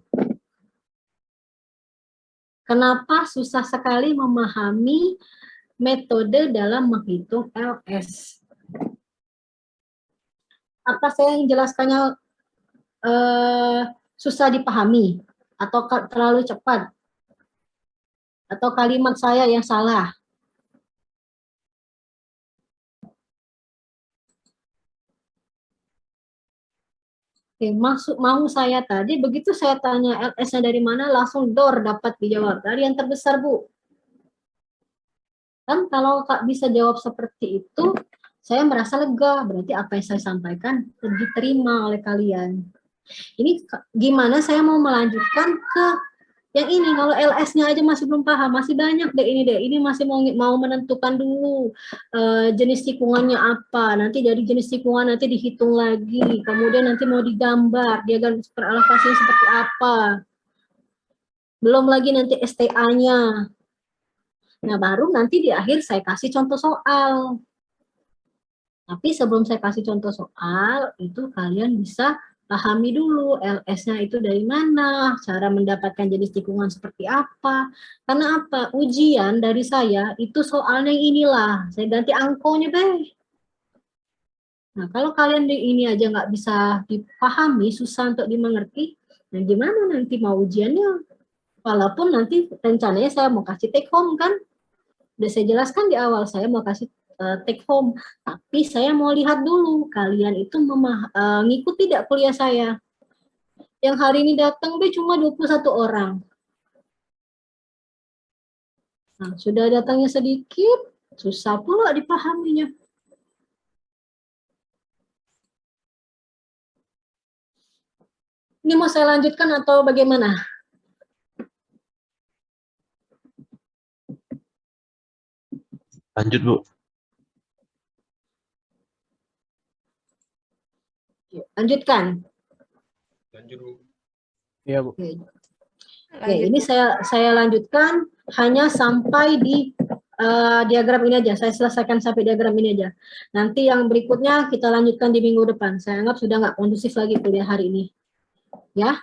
Speaker 1: Kenapa susah sekali memahami metode dalam menghitung LS? Apa saya yang jelaskannya susah dipahami? Atau terlalu cepat? Atau kalimat saya yang salah? Oke, mau saya tadi, begitu saya tanya LS-nya dari mana, langsung dapat dijawab. Dari yang terbesar, Bu. Kan kalau Kak bisa jawab seperti itu, saya merasa lega. Berarti apa yang saya sampaikan diterima oleh kalian. Ini gimana saya mau melanjutkan ke yang ini. Kalau LS-nya aja masih belum paham, masih banyak deh ini deh. Ini masih mau menentukan dulu jenis tikungannya apa. Nanti dari jenis tikungan nanti dihitung lagi. Kemudian nanti mau digambar, diagram peralokasinya seperti apa. Belum lagi nanti STA-nya. Nah, baru nanti di akhir saya kasih contoh soal. Tapi sebelum saya kasih contoh soal, itu kalian bisa pahami dulu LS-nya itu dari mana, cara mendapatkan jenis tikungan seperti apa. Karena apa? Ujian dari saya itu soalnya inilah, saya ganti angkonya deh. Nah, kalau kalian di ini aja nggak bisa dipahami, susah untuk dimengerti, nah gimana nanti mau ujiannya? Walaupun nanti rencananya saya mau kasih take home kan? Udah saya jelaskan di awal, saya mau kasih take home, tapi saya mau lihat dulu kalian itu ngikut tidak kuliah saya. Yang hari ini datang cuma 21 orang. Nah, sudah datangnya sedikit, susah pula dipahaminya. Ini mau saya lanjutkan atau bagaimana?
Speaker 7: Lanjut, Bu.
Speaker 1: Lanjutkan.
Speaker 3: Lanjut, Bu.
Speaker 10: Iya, Bu.
Speaker 1: Oke, ini saya lanjutkan hanya sampai di diagram ini aja. Saya selesaikan sampai diagram ini aja. Nanti yang berikutnya kita lanjutkan di minggu depan. Saya anggap sudah nggak kondusif lagi kuliah hari ini. Ya.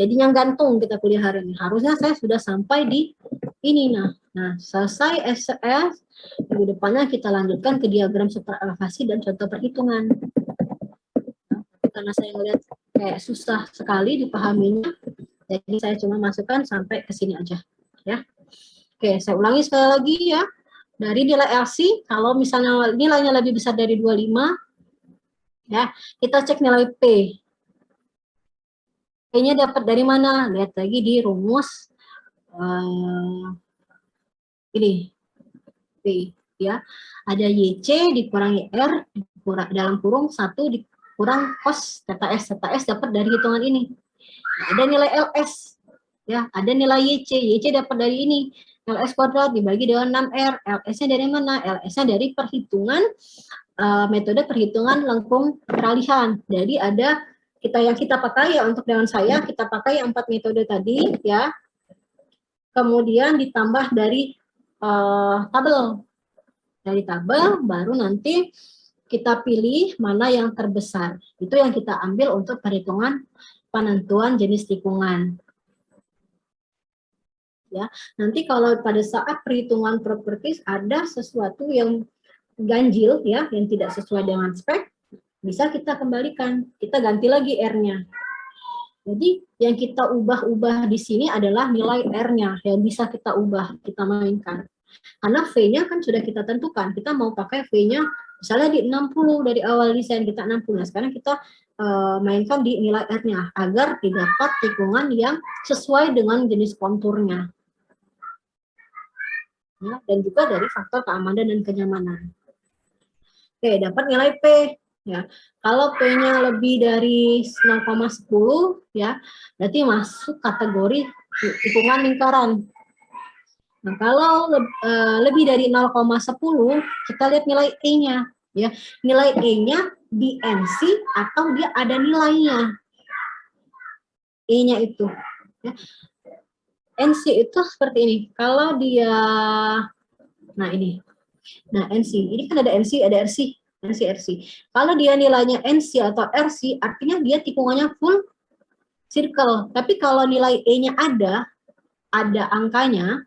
Speaker 1: Jadinya gantung kita kuliah hari ini. Harusnya saya sudah sampai di ini. Nah, selesai SS, minggu depannya kita lanjutkan ke diagram superalokasi dan contoh perhitungan. Nah, karena saya melihat kayak susah sekali dipahaminya, jadi saya cuma masukkan sampai ke sini aja. Ya. Oke, saya ulangi sekali lagi ya. Dari nilai LC, kalau misalnya nilainya lebih besar dari 25, ya, kita cek nilai P. P-nya dapat dari mana? Lihat lagi di rumus ini P, ya. Ada YC dikurangi R dalam kurung 1 dikurang cos theta S. Theta S dapat dari hitungan ini. Nah, ada nilai LS, ya. Ada nilai YC. YC dapat dari ini. LS kuadrat dibagi dengan 6R. LS-nya dari mana? LS-nya dari perhitungan metode perhitungan lengkung peralihan. Jadi ada yang kita pakai ya, untuk dengan saya kita pakai 4 metode tadi ya. Kemudian ditambah dari tabel. Dari tabel baru nanti kita pilih mana yang terbesar. Itu yang kita ambil untuk perhitungan penentuan jenis tikungan. Ya, nanti kalau pada saat perhitungan properties ada sesuatu yang ganjil ya, yang tidak sesuai dengan spek, bisa kita kembalikan, kita ganti lagi R-nya. Jadi yang kita ubah-ubah di sini adalah nilai R-nya yang bisa kita ubah, kita mainkan. Karena V-nya kan sudah kita tentukan, kita mau pakai V-nya misalnya di 60 dari awal desain kita 60. Nah, sekarang kita mainkan di nilai R-nya agar didapat tikungan yang sesuai dengan jenis konturnya. Ya, dan juga dari faktor keamanan dan kenyamanan. Oke, dapat nilai P. Ya, kalau P-nya lebih dari 0,10 ya, berarti masuk kategori tikungan lingkaran. Nah, kalau lebih dari 0,10, kita lihat nilai E-nya ya. Nilai E-nya di NC atau dia ada nilainya. E-nya itu ya. NC itu seperti ini. Kalau dia nah ini. Nah, NC ini kan ada NC, ada RC. NC-RC. Kalau dia nilainya NC atau RC, artinya dia tikungannya full circle. Tapi kalau nilai E-nya ada angkanya,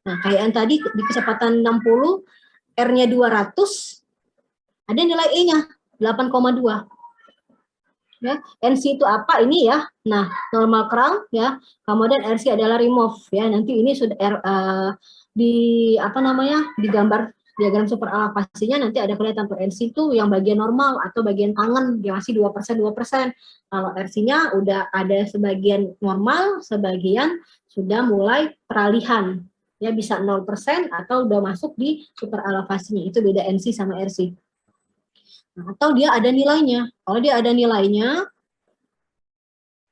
Speaker 1: nah kayak yang tadi di kecepatan 60, R-nya 200, ada nilai E-nya 8,2. Ya, NC itu apa ini ya? Nah, normal crown ya, kemudian RC adalah remove ya. Nanti ini sudah digambar diagram super elevasinya, nanti ada kelihatan tuh NC itu yang bagian normal atau bagian tangan dia masih 2%. Kalau RC-nya udah ada sebagian normal, sebagian sudah mulai peralihan. Ya bisa 0% atau udah masuk di super elevasinya. Itu beda NC sama RC. Nah, atau dia ada nilainya. Kalau dia ada nilainya,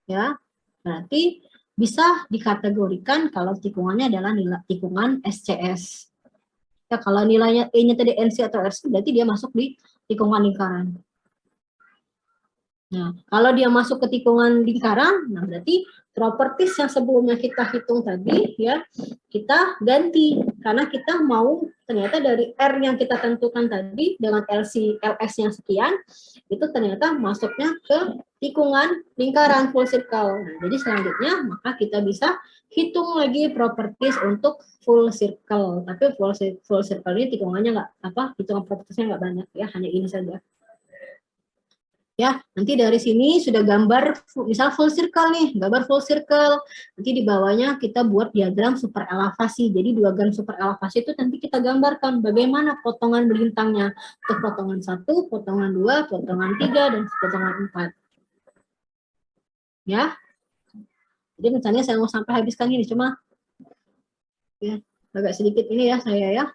Speaker 1: ya berarti bisa dikategorikan kalau tikungannya adalah nilai tikungan SCS. Ya, kalau nilainya E-nya tadi NC atau RC, berarti dia masuk di tikungan lingkaran. Nah, kalau dia masuk ke tikungan lingkaran, nah berarti properties yang sebelumnya kita hitung tadi, ya kita ganti karena kita mau ternyata dari R yang kita tentukan tadi dengan LS yang sekian, itu ternyata masuknya ke tikungan lingkaran full circle. Nah, jadi selanjutnya maka kita bisa hitung lagi properties untuk full circle. Tapi full circle ini tikungannya hitungan propertiesnya nggak banyak ya, hanya ini saja. Ya, nanti dari sini sudah gambar, misal full circle nih, gambar full circle. Nanti di bawahnya kita buat diagram super elevasi. Jadi diagram super elevasi itu nanti kita gambarkan bagaimana potongan melintangnya. Untuk potongan 1, potongan 2, potongan 3, dan potongan 4. Ya. Jadi misalnya saya mau sampai habiskan ini, cuma ya agak sedikit ini ya saya ya.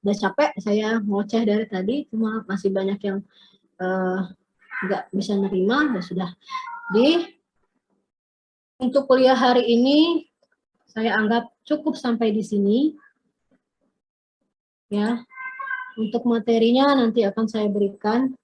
Speaker 1: Udah capek, saya ngoceh dari tadi, cuma masih banyak yang nggak bisa nerima. Ya sudah, untuk kuliah hari ini saya anggap cukup sampai di sini ya. Untuk materinya nanti akan saya berikan